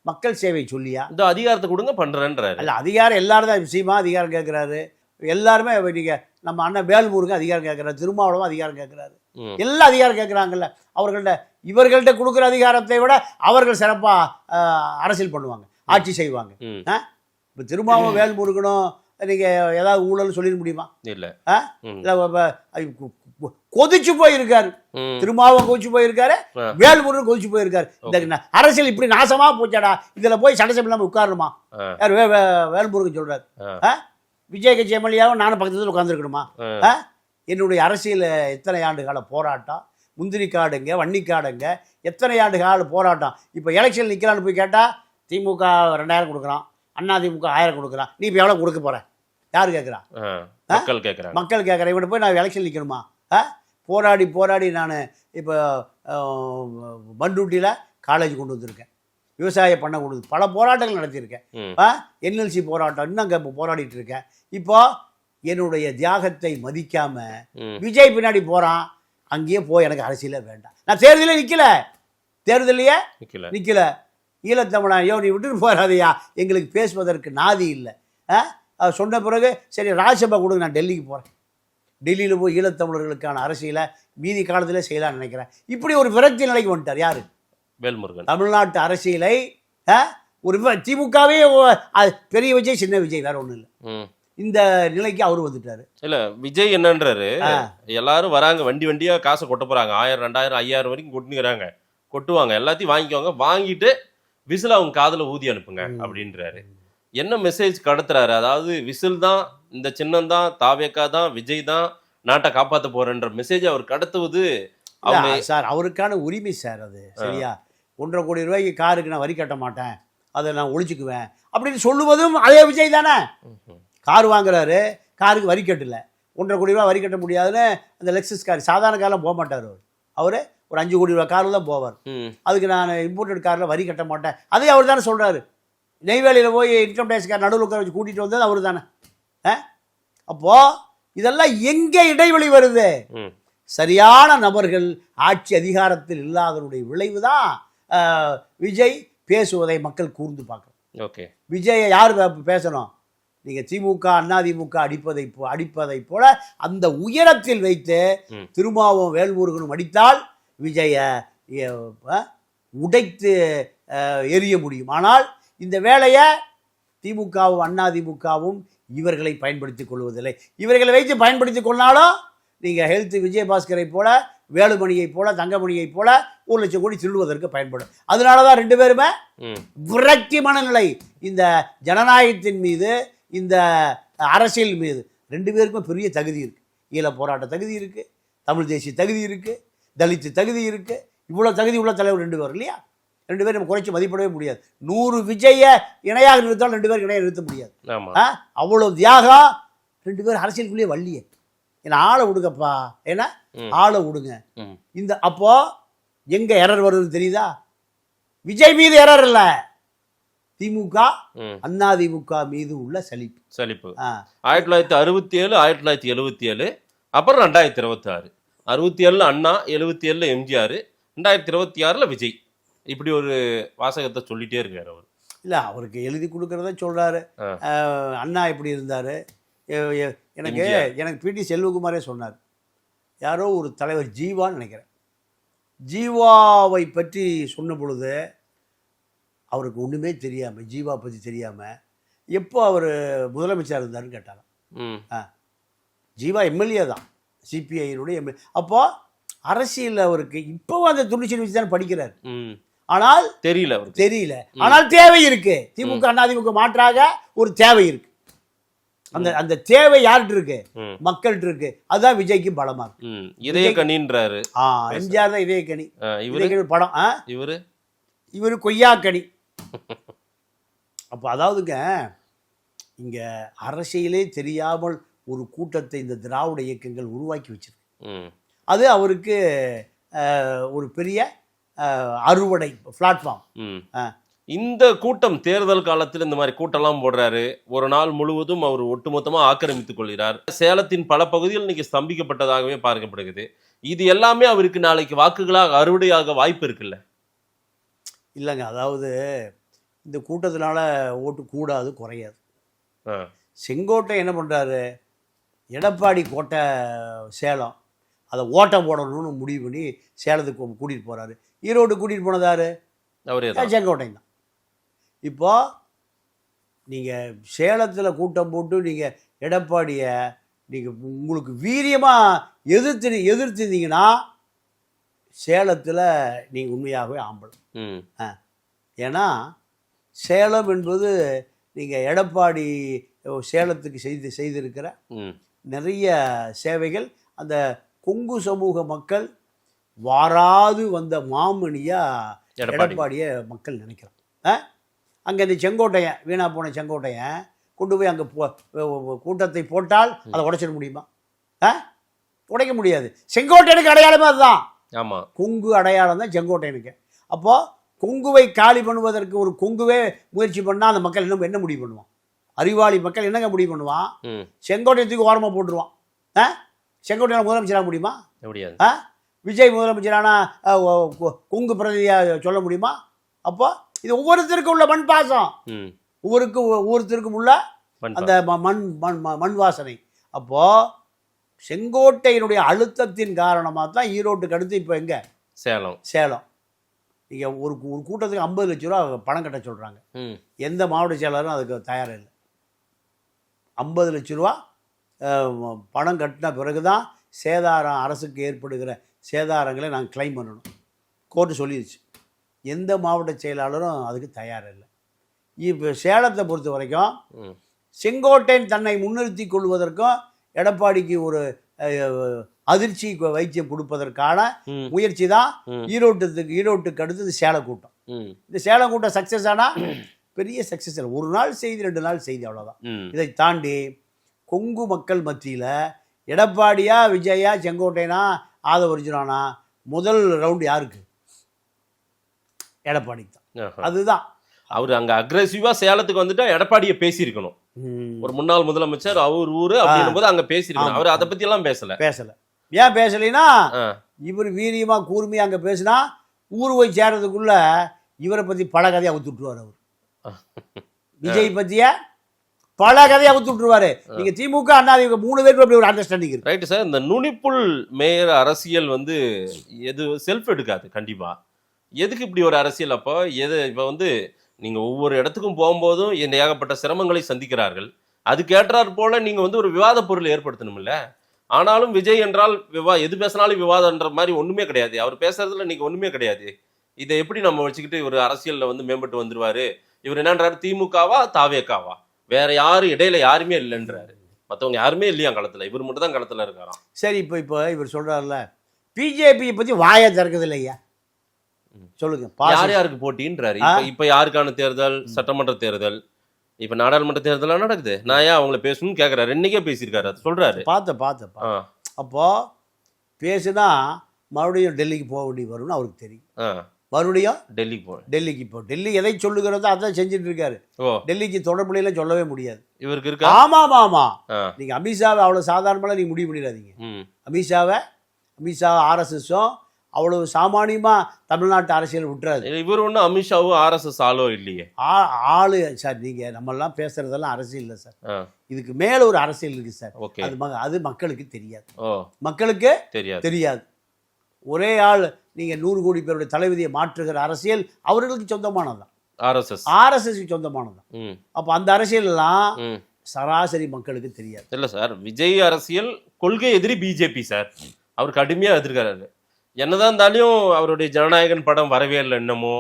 மக்கள் சேவை சொல்லியா? இந்த அதிகாரத்தை கொடுங்க பண்ணுறேன்றாரு. இல்லை, அதிகாரம் எல்லாரும் தான். விஷயமா அதிகாரம் கேட்குறாரு எல்லாருமே. நீங்கள் நம்ம அண்ணன் வேல்முருகன் அதிகாரம் கேட்குறாரு, திருமாவளவன் அதிகாரம் கேட்குறாரு, எல்லாம் அதிகாரம் கேட்குறாங்கல்ல. இவர்கள்ட்ட கொடுக்குற அதிகாரத்தை விட அவர்கள் சிறப்பாக அரசியல் பண்ணுவாங்க, ஆட்சி செய்வாங்க. இப்போ திருமாவளவன் வேல்முருகனும் நீங்கள் ஏதாவது ஊழல் சொல்லிட முடியுமா? இல்லை. கொதிச்சு போயிருக்காரு திருமாவளவன், கொதிச்சு போயிருக்காரு, வேல்முருகன் கொதிச்சு போயிருக்காரு. இந்த அரசியல் இப்படி நாசமா போச்சாடா, இதுல போய் சட்டசபை இல்லாம உட்காரணுமா? யார் வேல்முருகன் சொல்றாரு. விஜய் கட்சி எம்எல்ஏவும் நானும் பக்கத்துல உட்காந்துருக்கணுமா? என்னுடைய அரசியல் எத்தனை ஆண்டு கால போராட்டம், முந்திரி காடுங்க வன்னி காடுங்க, எத்தனை ஆண்டு கால போராட்டம். இப்போ எலெக்ஷன் நிற்கலான்னு போய் கேட்டால் திமுக 2000 கொடுக்குறான், அதிமுக 1000 கொடுக்குறான். நீ இப்போ எவ்வளோ கொடுக்க போற? யார் கேட்குறான்? மக்கள் கேட்குறேன். இவனை போய் நான் எலெக்ஷன் நிற்கணுமா? போராடி நான் இப்போ பண்ருட்டியில் காலேஜ் கொண்டு வந்திருக்கேன், விவசாய பண்ண கொண்டு பல போராட்டங்கள் நடத்தியிருக்கேன். என்எல்சி போராட்டம் இன்னும் போராடிட்டு இருக்கேன். இப்போ என்னுடைய தியாகத்தை மதிக்காம விஜய் பின்னாடி போறான். அங்கேயே போய் எனக்கு அரசியலே வேண்டாம். நான் தேர்தலையே நிக்கல. ஈழத்தமிழன் ஐயோ நீ விட்டுட்டு போறாதையா, எங்களுக்கு பேசுவதற்கு நாதி இல்லை. சொன்ன பிறகு சரி ராஜ்யசபா கொடுங்க, நான் டெல்லிக்கு போறேன். டெல்லியில் போய் ஈழத்தமிழர்களுக்கான அரசியலை மீதி காலத்திலே செய்யலாம்னு நினைக்கிறேன். இப்படி ஒரு விரக்தி நிலைக்கு வந்துட்டார். யாரு? வேல்முருகன். தமிழ்நாட்டு அரசியலை ஒரு திமுகவே பெரிய விஜய் சின்ன விஜய் வேற ஒன்றும் இல்லை, இந்த நிலைக்கு அவர் வந்துட்டாரு. இல்ல, விஜய் என்னன்றாரு, எல்லாரும் வராங்க வண்டியா காசை கொட்ட போறாங்க, 1000 2000 5000 வரைக்கும் கொட்டுங்கிறாங்க, கொட்டுவாங்க, எல்லாத்தையும் வாங்கிக்குவாங்க, வாங்கிட்டு விசில் அவங்க காதுல ஊதி அனுப்புங்க அப்படின்றாரு. என்ன மெசேஜ் கடத்துறாரு? அதாவது விசில் தான், இந்த சின்னம் தான், தாவேக்கா தான், விஜய் தான் நாட்டை காப்பாற்ற போறன்ற மெசேஜ் அவர் கடத்துவது அவங்க சார் அவருக்கான உரிமை சார் அது சரியா. 1.5 கோடி ரூபாய்க்கு காருக்கு நான் வரி கட்ட மாட்டேன், அதை நான் ஒழிச்சுக்குவேன் அப்படின்னு சொல்லுவதும் அதே விஜய் தானே. கார் வாங்குறாரு, காருக்கு வரி கட்டல, 1.5 கோடி ரூபா வரி கட்ட முடியாதுன்னு அந்த லெக்ஸஸ் கார் சாதாரண காரில் போக மாட்டார் அவர் ஒரு 5 கோடி ரூபா காரில் தான் போவார். அதுக்கு நான் இம்போர்ட்டட் காரில் வரி கட்ட மாட்டேன், அதே அவர் தானே சொல்கிறாரு. நெய்வேலியில் போய் இன்கம் டேக்ஸ் கார் நடுவில் உட்கார வச்சு கூட்டிகிட்டு வந்தது அவர் தானே. அப்போது இதெல்லாம் எங்கே இடைவெளி வருது? சரியான நபர்கள் ஆட்சி அதிகாரத்தில் இல்லாதனுடைய விளைவு தான் விஜய் பேசுவதை மக்கள் கூர்ந்து பார்க்கணும். ஓகே, விஜயை யார் பேசணும்? நீங்கள் திமுக அதிமுக அடிப்பதை போல அந்த உயரத்தில் வைத்து திருமாவும் வேல்முருகனும் அடித்தால் விஜயை உடைத்து எரிய முடியும். ஆனால் இந்த வேலையை திமுகவும் அதிமுகவும் இவர்களை பயன்படுத்திக் கொள்வதில்லை. இவர்களை வைத்து பயன்படுத்திக் கொண்டாலும் நீங்கள் ஹெல்த் விஜயபாஸ்கரை போல, வேலுமணியை போல, தங்கமணியை போல 1 லட்சம் கோடி திருடுவதற்கு பயன்படும். அதனால தான் 2 பேருமே விரக்தி மனநிலை இந்த ஜனநாயகத்தின் மீது, இந்த அரசியல் மீது 2 பேருக்கும் பெரிய தகுதி இருக்குது. ஈழ போராட்ட தகுதி இருக்குது, தமிழ் தேசிய தகுதி இருக்குது, தலித்து தகுதி இருக்குது. இவ்வளோ தகுதி உள்ள தலைவர் 2 பேர் இல்லையா? 2 பேரும் நம்ம குறைச்சி மதிப்பிடவே முடியாது. 100 விஜயை இணையாக நிறுத்தாலும் 2 பேருக்கு இணையாக நிறுத்த முடியாது. அவ்வளோ தியாகம். 2 பேர் அரசியலுக்குள்ளேயே வள்ளியே. ஏன்னா ஆளை விடுங்கப்பா, ஏன்னா ஆளை விடுங்க. இந்த அப்போ எங்க எரர் வருதுன்னு தெரியுதா? விஜய் மீது எரர் இல்லை, திமுக அதிமுக மீது உள்ள சலிப்பு. 1967, 1977, அப்புறம் 2026. 67 அண்ணா, 77 எம்ஜிஆர், 2026 விஜய். இப்படி ஒரு வாசகத்தை சொல்லிட்டே இருக்காரு அவர். இல்லை, அவருக்கு எழுதி கொடுக்கறத சொல்றாரு. அண்ணா இப்படி இருந்தாரு. எனக்கு பிடி செல்வகுமாரே சொன்னார். யாரோ ஒரு தலைவர் ஜீவான்னு நினைக்கிறேன், ஜீவாவை பற்றி சொன்ன பொழுது அவருக்கு ஒன்றுமே தெரியாமல், ஜீவா பற்றி தெரியாமல் எப்போ அவர் முதலமைச்சர் இருந்தாருன்னு கேட்டாங்க. ஜீவா எம்எல்ஏ தான், சிபிஐனுடைய எம்எல்ஏ. அப்போ அரசியல் அவருக்கு இப்போ அந்த துணிச்சல் வச்சு தான் படிக்கிறார். ஆனால் தெரியல. ஆனால் தேவை இருக்கு. திமுக அதிமுக மாற்றாக ஒரு தேவை இருக்கு. அந்த தேவை யார்கிட்ட இருக்கு? மக்கள்கிட்ட இருக்கு. அதுதான் விஜய்க்கு பலமா இருக்கு. இதய கனின்றாரு. எம்ஜிஆர் தான் இதய கனி. படம் இவரு கொய்யாக்கனி. அப்போ அதாவதுங்க, இங்க அரசியலே தெரியாமல் ஒரு கூட்டத்தை இந்த திராவிட இயக்கங்கள் உருவாக்கி வச்சிருக்கு. அது அவருக்கு ஒரு பெரிய அறுவடை பிளாட்ஃபார்ம். இந்த கூட்டம் தேர்தல் காலத்தில் இந்த மாதிரி கூட்டம்லாம் போடுறாரு. ஒரு நாள் முழுவதும் அவர் ஒட்டுமொத்தமாக ஆக்கிரமித்துக் கொள்கிறார். சேலத்தின் பல பகுதிகள் இன்னைக்கு ஸ்தம்பிக்கப்பட்டதாகவே பார்க்கப்படுகிறது. இது எல்லாமே அவருக்கு நாளைக்கு வாக்குகளாக அறுவடையாக வாய்ப்பு இருக்குல்ல? இல்லைங்க, அதாவது இந்த கூட்டத்தினால ஓட்டு கூடாது, குறையாது. செங்கோட்டை என்ன பண்ணுறாரு? எடப்பாடி கோட்டை சேலம், அதை ஓட்டம் போடணும்னு முடிவு பண்ணி சேலத்துக்கு கூட்டிகிட்டு போகிறாரு. ஈரோடு கூட்டிகிட்டு போனதாரு செங்கோட்டை தான். இப்போ நீங்கள் சேலத்தில் கூட்டம் போட்டு நீங்கள் எடப்பாடியை நீங்கள் உங்களுக்கு வீரியமாக எதிர்த்திருந்தீங்கன்னா சேலத்தில் நீங்கள் உண்மையாகவே ஆம்பளம். ஏன்னா சேலம் என்பது நீங்கள் எடப்பாடி சேலத்துக்கு செய்திருக்கிற நிறைய சேவைகள் அந்த கொங்கு சமூக மக்கள் வாராது வந்த மாமணியாக எடப்பாடியை மக்கள் நினைக்கிறாங்க. அங்கே இந்த செங்கோட்டையன், வீணா போன செங்கோட்டையன் கொண்டு போய் அங்கே கூட்டத்தை போட்டால் அதை உடைச்சிட முடியுமா? உடைக்க முடியாது. செங்கோட்டையனுக்கு அடையாளமே அதுதான். ஆமாம், கொங்கு அடையாளம் தான் செங்கோட்டையனுக்கு. அப்போது கொங்குவை காலி பண்ணுவதற்கு ஒரு கொங்குவே முயற்சி பண்ணால் அந்த மக்கள் இன்னும் என்ன முடிவு பண்ணுவான்? அறிவாளி மக்கள் என்னங்க முடிவு பண்ணுவான்? செங்கோட்டையத்துக்கு ஓரமாக போட்டுருவான். செங்கோட்டையன் முதலமைச்சராக முடியுமா? முடியாது. விஜய் முதலமைச்சரானா கொங்கு பிரதிநிதியாக சொல்ல முடியுமா? அப்போ இது ஒவ்வொருத்தருக்கும் உள்ள மண் பாசம், ஒவ்வொருத்தருக்கும் உள்ள அந்த மண் வாசனை. அப்போ செங்கோட்டையினுடைய அழுத்தத்தின் காரணமாக தான் ஈரோட்டுக்கு அடுத்து இப்போ எங்க சேலம். நீங்கள் ஒரு கூட்டத்துக்கு 50 லட்ச ரூபா பணம் கட்ட சொல்கிறாங்க. எந்த மாவட்ட செயலாளரும் அதுக்கு தயாராக இல்லை. 50 லட்ச ரூபா பணம் கட்டின பிறகு தான் சேதாரம், அரசுக்கு ஏற்படுகிற சேதாரங்களை நாங்கள் கிளைம் பண்ணணும். கோர்ட்டு சொல்லிடுச்சு. எந்த மாவட்ட செயலாளரும் அதுக்கு தயாராக இல்லை. இப்போ சேலத்தை பொறுத்த வரைக்கும் செங்கோட்டையன் தன்னை முன்னிறுத்தி கொள்வதற்கும் எடப்பாடிக்கு ஒரு அதிர்ச்சி வைத்தியம் கொடுப்பதற்கான ம். முயற்சி தான் ம். ஈரோட்டுக்கு அடுத்தது சேலம் கூட்டம். ம். இந்த சேலம் கூட்டம் சக்ஸஸ் ஆனால் பெரிய சக்ஸஸ் இல்லை, ஒரு நாள் செய்தி 2 நாள் செய்தி அவ்வளோதான். ம். இதை தாண்டி கொங்கு மக்கள் மத்தியில் எடப்பாடியா விஜயா செங்கோட்டையனா ஆதவர்ஜுனானா முதல் ரவுண்டு யாருக்கு? எடப்பாடிக்கு தான். ஆஹா. அதுதான் அவர் அங்க அக்ரெசிவா சேலத்துக்கு வந்துட்டா எடப்பாடியை பேசியிருக்கணும். ஒரு முன்னாள் முதலமைச்சர் அவர் ஊரு அப்படின்னும் போது அங்க பேசியிருக்கணும். அவர் அதை பத்தி எல்லாம் பேசல. ஏன் பேசலைன்னா ஆ. இவர் வீரியமா கூர்மையா அங்க பேசினா ஊர் போய் சேர்றதுக்குள்ள இவரை பத்தி பல கதையை அவுத்து விட்டுருவார். அவர் விஜய் பத்திய பல கதையை அவுத்து விட்டுருவாரு. நீங்க திமுக அதிமுக 3 பேருக்கு அப்படி ஒரு அண்டர்ஸ்டாண்டிங் இருக்கு. Right sir. இந்த நுனிப்புல் மேயர் அரசியல் வந்து எது செல்ஃப் எடுக்காது கண்டிப்பா. எதுக்கு இப்படி ஒரு அரசியல்? அப்போ இப்போ வந்து நீங்க ஒவ்வொரு இடத்துக்கும் போகும்போதும் ஏகப்பட்ட சிரமங்களை சந்திக்கிறார்கள். அதுக்கேற்றாற் போல நீங்க வந்து ஒரு விவாத பொருள் ஏற்படுத்தணும்ல. ஆனாலும் விஜய் என்றால் எது பேசினாலும் விவாதம்ன்ற மாதிரி ஒண்ணுமே கிடையாது. அவர் பேசுறதுல இன்னைக்கு ஒண்ணுமே கிடையாது. இதை எப்படி நம்ம வச்சுக்கிட்டு ஒரு அரசியல்ல வந்து மேம்பட்டு வந்துருவாரு? இவர் என்னன்றாரு? திமுகவா தாவேக்காவா? வேற யாரும் இடையில யாருமே இல்லைன்றாரு. மற்றவங்க யாருமே இல்லையா களத்துல, இவர் மட்டும் தான் களத்துல இருக்காராம். சரி, இப்போ இவர் சொல்றாருல பிஜேபியை பத்தி வாயை திறக்குது இல்லையா? சொல்லுங்க, யார் யாருக்கு போட்டின்றாரு? இப்ப யாருக்கான தேர்தல்? சட்டமன்ற தேர்தல், இப்ப நாடாளுமன்ற தேர்தலாம் நடக்குது. நான் ஏன் அவங்கள பேசணும்னு கேட்கறாரு. இன்னைக்கே பேசியிருக்காரு, அது சொல்றாரு. பார்த்த அப்போ பேசுனா மறுபடியும் டெல்லிக்கு போக வேண்டி வரும்னு அவருக்கு தெரியும். மறுபடியும் டெல்லிக்கு இப்போ டெல்லி எதை சொல்லுகிறதோ அதான் செஞ்சுட்டு இருக்காரு. டெல்லிக்கு தொடர்புல சொல்லவே முடியாது இவருக்கு இருக்கா? ஆமா. நீங்க அமித்ஷாவை அவ்வளவு சாதாரணமா நீங்க முடிவு பண்ணிடாதீங்க. அமித்ஷா RSSம் அவ்வளவு சாமானியமா தமிழ்நாட்டு அரசியல் விட்டுறாது. இவர் ஒன்றும் அமித்ஷாவும் RSS ஆளோ இல்லையே. ஆளு சார், நீங்க நம்ம எல்லாம் பேசுறதெல்லாம் அரசியல் இல்லை சார். இதுக்கு மேல ஒரு அரசியல் இருக்கு சார். அது மக்களுக்கு தெரியாது. மக்களுக்கு தெரியாது. ஒரே ஆள் நீங்க 100 கோடி பேருடைய தலைவிதியை மாற்றுகிற அரசியல் அவர்களுக்கு சொந்தமானதுதான். RSSக்கு சொந்தமானதுதான். அப்ப அந்த அரசியல் எல்லாம் சராசரி மக்களுக்கு தெரியாது. இல்ல சார், விஜய் அரசியல் கொள்கை எதிரி பிஜேபி சார். அவர் கடுமையா எதிர்க்கிறாரு. என்னதான் இருந்தாலும் அவருடைய ஜனநாயகன் படம் வரவே இல்லை. என்னமோ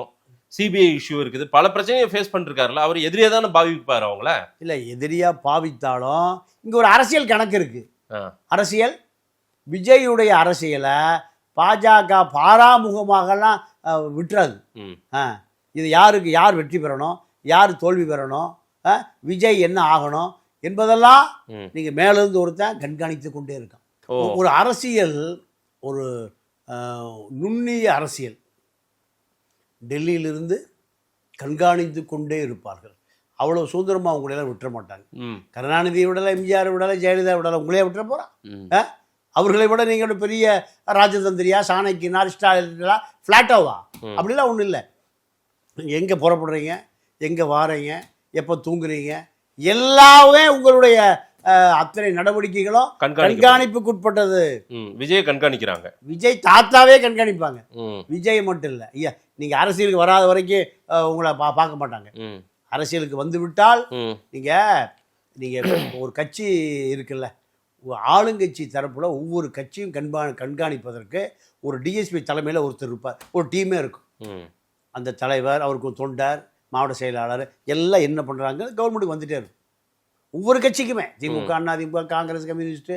சிபிஐ இஷ்யூ இருக்குது, பல பிரச்சனையை ஃபேஸ் பண்ணிருக்காருல்ல. அவர் எதிரியா தானே பாவிப்பாரு அவங்கள. இல்ல, எதிரியா பாவித்தாலும் இங்க ஒரு அரசியல் கணக்கு இருக்கு. அரசியல் விஜயுடைய அரசியலை பாஜக பாராமுகமாகலாம் விட்டுறாது. இது யார் வெற்றி பெறணும், யார் தோல்வி பெறணும், விஜய் என்ன ஆகணும் என்பதெல்லாம் நீங்க மேலிருந்து ஒருத்தன் கண்காணித்து கொண்டே இருக்கான். ஒரு அரசியல், ஒரு நுண்ணிய அரசியல் டெல்லியிலிருந்து கண்காணித்து கொண்டே இருப்பார்கள். அவ்வளோ சுதந்திரமாக அவங்களெல்லாம் விட்டுற மாட்டாங்க. கருணாநிதியை விடலை, எம்ஜிஆர் விடலை, ஜெயலலிதா விடலை, உங்களே விட்டுற போகிறான். அவர்களை விட நீங்கள் பெரிய ராஜதந்திரியா, சாணக்கியனா, அரிஸ்டாட்டிலா, ஃப்ளாட்டோவா? அப்படிலாம் ஒன்றும் இல்லை. எங்கே புறப்படுறீங்க, எங்கே வாரீங்க, எப்போ தூங்குறீங்க, எல்லாமே உங்களுடைய அத்தனை நடவடிக்கைகளும் கண்காணிப்புக்கு உட்பட்டது. விஜய் கண்காணிக்கிறாங்க. விஜய் தாத்தாவே கண்காணிப்பாங்க. விஜய் மட்டும் இல்லை, ஐயா நீங்க அரசியலுக்கு வராத வரைக்கும் உங்களை பார்க்க மாட்டாங்க. அரசியலுக்கு வந்து விட்டால் நீங்க ஒரு கட்சி இருக்குல்ல, ஆளுங்கட்சி தரப்புல ஒவ்வொரு கட்சியும் கண்காணிப்பதற்கு ஒரு டிஎஸ்பி தலைமையில் ஒருத்தர் இருப்பார். ஒரு டீமே இருக்கும். அந்த தலைவர், அவருக்கு ஒரு தொண்டர், மாவட்ட செயலாளர் எல்லாம் என்ன பண்ணுறாங்க கவர்மெண்ட்டுக்கு வந்துட்டே இருக்கும். ஒவ்வொரு கட்சிக்குமே, திமுக, அதிமுக, காங்கிரஸ், கம்யூனிஸ்ட்டு,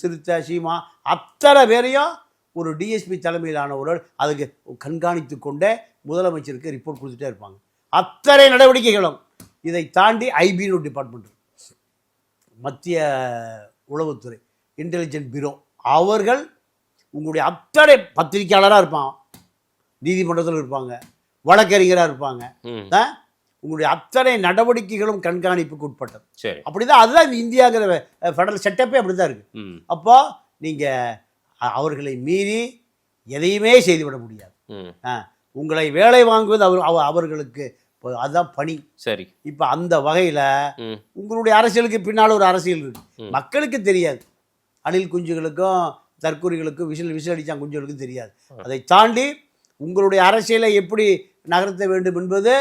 சிறுத்தை, சீமா, அத்தனை பேரையும் ஒரு டிஎஸ்பி தலைமையிலானவர்கள் அதுக்கு கண்காணித்து கொண்டே முதலமைச்சருக்கு ரிப்போர்ட் கொடுத்துட்டே இருப்பாங்க. அத்தனை நடவடிக்கைகளும். இதை தாண்டி ஐபின்னு ஒரு டிபார்ட்மெண்ட், மத்திய உளவுத்துறை, இன்டெலிஜென்ட் பியூரோ, அவர்கள் உங்களுடைய அத்தனை பத்திரிகையாளராக இருப்பாங்க, நீதிமன்றத்தில் இருப்பாங்க, வழக்கறிஞராக இருப்பாங்க. உங்களுடைய அத்தனை நடவடிக்கைகளும் கண்காணிப்புக்கு உட்பட்டது. அப்படிதான், அதுதான் இந்தியாங்கிற ஃபெடரல் செட்டப்பே அப்படிதான் இருக்கு. அப்போ நீங்க அவர்களை மீறி எதையுமே செய்துவிட முடியாது. உங்களை வேலை வாங்குவது அவர்களுக்கு அதுதான் பணி. சரி, இப்ப அந்த வகையில உங்களுடைய அரசியலுக்கு பின்னால் ஒரு அரசியல் இருக்கு, மக்களுக்கு தெரியாது. அணில் குஞ்சுகளுக்கும் தற்கொலைகளுக்கும் விசில் அடிச்சா குஞ்சுகளுக்கும் தெரியாது. அதை தாண்டி உங்களுடைய அரசியலை எப்படி நகர்த்த வேண்டும் என்பது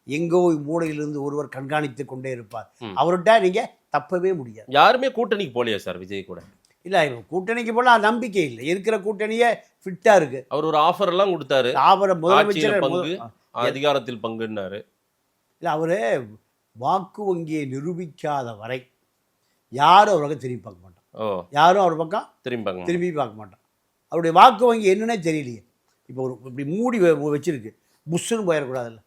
எங்கோ மூலையிலிருந்து ஒருவர் கண்காணித்து கொண்டே இருப்பார். அவர்கிட்ட நீங்க தப்பவே முடியாது. யாருமே கூட்டணிக்கு போலையா சார் விஜய் கூட? இல்ல, கூட்டணிக்கு போல நம்பிக்கை இல்லை. இருக்கிற கூட்டணியே ஃபிட்டா இருக்கு. அவர் ஒரு ஆஃபர் எல்லாம் கொடுத்தாரு. ஆஃபர் முதலமைச்சர் பங்கு, அதிகாரத்தில் பங்குன்னாரு. இல்ல, அவரு வாக்கு வங்கியை நிரூபிக்காத வரை யாரும் அவராக திரும்பி பார்க்க மாட்டான். ஓ யாரும் அவர் பக்கம் திரும்பி திரும்பி பார்க்க மாட்டான். அவருடைய வாக்கு வங்கி என்னன்னே தெரியலையே. இப்போ ஒரு இப்படி மூடி வச்சிருக்கு, புஷ்ஷுன்னு போயிடக்கூடாதுல்ல.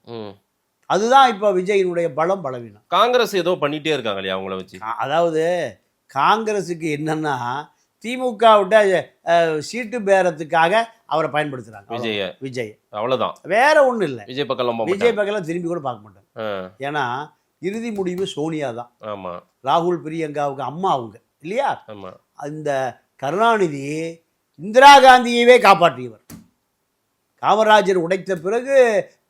அதுதான் இப்போ விஜயினுடைய பலவீனம். காங்கிரஸ் ஏதோ பண்ணிட்டே இருக்காங்க இல்லையா அவங்கள வச்சு. அதாவது காங்கிரஸுக்கு என்னன்னா திமுக விட்ட சீட்டு பேரத்துக்காக அவரை பயன்படுத்துறாங்க. விஜய் அவ்வளவுதான், வேற ஒண்ணும் இல்லை. விஜய் பக்கம் திரும்பி கூட பார்க்க மாட்டாங்க. ஏன்னா இறுதி முடிவு சோனியா தான். ஆமா, ராகுல் பிரியங்காவுக்கு அம்மா அவங்க இல்லையா. அந்த கருணாநிதி இந்திரா காந்தியவே காப்பாற்றியவர். காமராஜர் உடைத்த பிறகு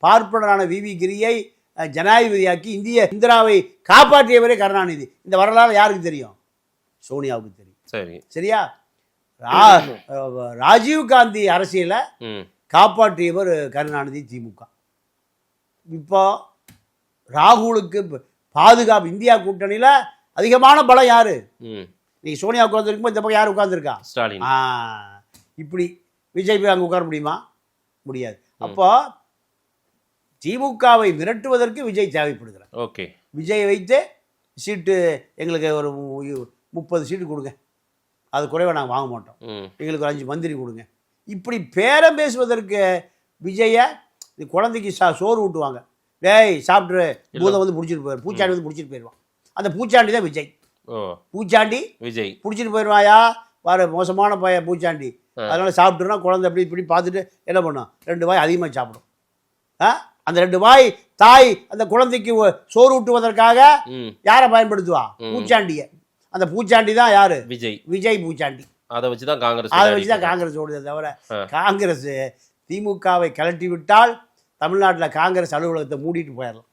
பார்ப்பனரான விவி கிரியை ஜனாதிபதியாக்கி இந்திராவை காப்பாற்றியவரே கருணாநிதி. இந்த வரலாறு யாருக்கு தெரியும்? சோனியாவுக்கு தெரியும். சரி, சரியா? ராஜீவ் காந்தி அரசியலை காப்பாற்றியவர் கருணாநிதி, திமுக. இப்போ ராகுலுக்கு பாதுகாப்பு, இந்தியா கூட்டணியில அதிகமான பலம் யாரு? நீங்க சோனியா உட்கார்ந்துருக்கும் இந்த பக்கம் யார் உட்கார்ந்துருக்கா? ஸ்டாலின். இப்படி விஜய் அங்கே உட்கார முடியுமா? முடியாது. அப்போ திமுகவை விரட்டுவதற்கு விஜய் தேவைப்படுகிறார். ஓகே, விஜய் வைத்து சீட்டு எங்களுக்கு ஒரு 30 சீட்டு கொடுங்க, அது குறைவாக நாங்கள் வாங்க மாட்டோம், எங்களுக்கு ஒரு 5 மந்திரி கொடுங்க. இப்படி பேரம் பேசுவதற்கு விஜய குழந்தைக்கு சோறு ஊட்டுவாங்க. டேய் சாப்பிட்டு பூதம் வந்து பிடிச்சிட்டு போயிரு, பூச்சாண்டி வந்து பிடிச்சிட்டு போயிடுவான். அந்த பூச்சாண்டி தான் விஜய். பூச்சாண்டி விஜய் பிடிச்சிட்டு போயிடுவாயா, வர மோசமான பூச்சாண்டி. அதனால சாப்பிட்டுனா குழந்தை அப்படி இப்படி பார்த்துட்டு என்ன பண்ணும், 2 வாய் அதிகமாக சாப்பிடும். அந்த 2 வாய் தாய் அந்த குழந்தைக்கு சோறு ஊட்டுவதற்காக யாரை பயன்படுத்துவா? பூச்சாண்டிய. அந்த பூச்சாண்டி தான் யாரு? விஜய் பூச்சாண்டி. அதை வச்சுதான் காங்கிரஸ் ஓடுதே தவிர காங்கிரஸ் திமுகவை கலட்டி விட்டால் தமிழ்நாட்டில் காங்கிரஸ் அலுவலகத்தை மூடிட்டு போயிடலாம்.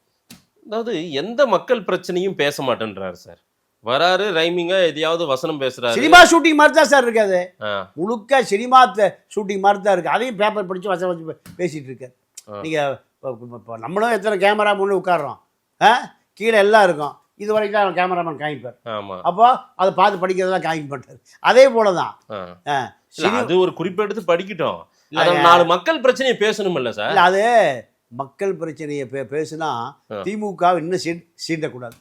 அதாவது எந்த மக்கள் பிரச்சனையும் பேச மாட்டேன்றாரு சார். வராரு ரைமிங்கா எதையாவது வசனம் பேசுறாரு. சினிமா ஷூட்டிங் மாதிரி தான் சார் இருக்காது, முழுக்க சினிமா ஷூட்டிங் மாதிரி தான் இருக்கு. அதையும் பேப்பர் படிச்சு வசனம் வச்சு பேசிட்டு இருக்காரு. நீங்க நம்மளும் எத்தனை கேமரா முன்னே உட்காடுறோம், கீழே எல்லாம் இருக்கும், இது வரைக்கும் தான் கேமராமேன் காமிப்பார். அப்போ அதை பார்த்து படிக்கிறதெல்லாம் காமிக்க மாட்டார். அதே போலதான் அது ஒரு குறிப்பெடுத்து படிக்கட்டும், 4 மக்கள் பிரச்சனையை பேசணும் இல்ல சார். அது மக்கள் பிரச்சனையை பேசுனா திமுக இன்னும் சீண்டக்கூடாது,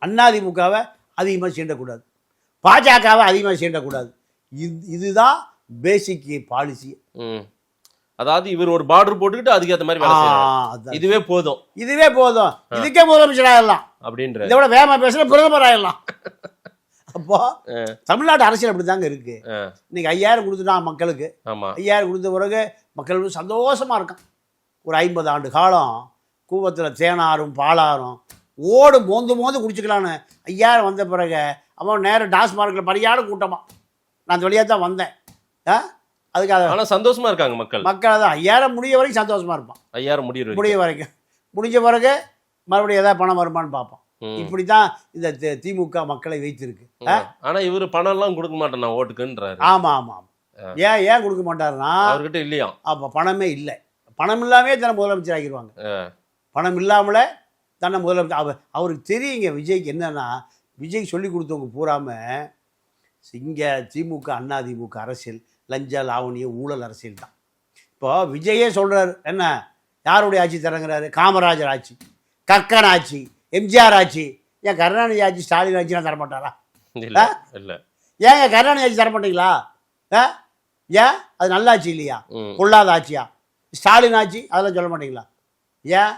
அதிமுகவை அதிகமாக சீண்டக்கூடாது, பாஜகவை அதிகமாக சீண்டக்கூடாது. இதுதான் பேசிக் பாலிசி. அதாவது இவர் ஒரு பார்டர் போட்டுக்கிட்டு அதுக்கு ஏற்ற மாதிரி வேலை செய்யணும். இதுவே போதும், இதுக்கே முதலமைச்சர் ஆயிடலாம் அப்படின்ற. இதை விட வேகமா பேசுற பிரதமர் ஆயிடலாம். அப்போ தமிழ்நாடு அரசியல் அப்படிதாங்க இருக்கு. இன்னைக்கு 5000 கொடுத்துட்டா மக்களுக்கு. 5000 கொடுத்த பிறகு மக்கள் சந்தோஷமா இருக்கான். ஒரு 50 ஆண்டு காலம் கூவத்தில் தேனாரும் பாலாரும் ஓடு மோந்து குடிச்சுக்கலான்னு 5000 வந்த பிறகு அவன் நேரம் டாஸ்மார்க்கில் பரியாட கூட்டமா. நான் அந்த வழியாக தான் வந்தேன். அதுக்காக ஆனால் சந்தோஷமா இருக்காங்க மக்கள். தான் 5000 முடிய வரைக்கும் சந்தோஷமா இருப்பான். 5000 முடிய வரைக்கும் முடிஞ்ச பிறகு மறுபடியும் ஏதாவது பணம் வருமானு பார்ப்போம். இப்படித்தான் இந்த திமுக மக்களை வைத்திருக்கு. ஆனா இவரு பணம் எல்லாம் கொடுக்க மாட்டேன் நான் ஓட்டுக்குன்றாரு. ஆமா. ஏன் கொடுக்க மாட்டாருன்னா அவர்கிட்ட இல்லையா, அப்ப பணமே இல்லை. பணம் இல்லாமே தன்னை முதலமைச்சர் ஆக்கிடுவாங்க. பணம் இல்லாமலே தன்னை முதலமைச்சர். அவருக்கு தெரியுங்க விஜய்க்கு என்னன்னா, விஜய் சொல்லி கொடுத்தவங்க பூராம இங்க திமுக அதிமுக அரசியல் லஞ்ச லாவணிய ஊழல் அரசியல் தான். இப்போ விஜயே சொல்றாரு, என்ன யாருடைய ஆட்சி தரங்கிறாரு? காமராஜர் ஆட்சி, கக்கன் ஆட்சி, எம்ஜிஆர் ஆட்சி. ஏன் கருணாநிதி ஆட்சி, ஸ்டாலின் ஆட்சிலாம் தரமாட்டாரா? இல்லை. ஏங்க கருணாநிதி ஆட்சி தரமாட்டீங்களா? ஏன் அது நல்ல ஆட்சி இல்லையா, பொல்லாத ஆட்சியா? ஸ்டாலின் ஆட்சி அதெல்லாம் சொல்ல மாட்டீங்களா? ஏன்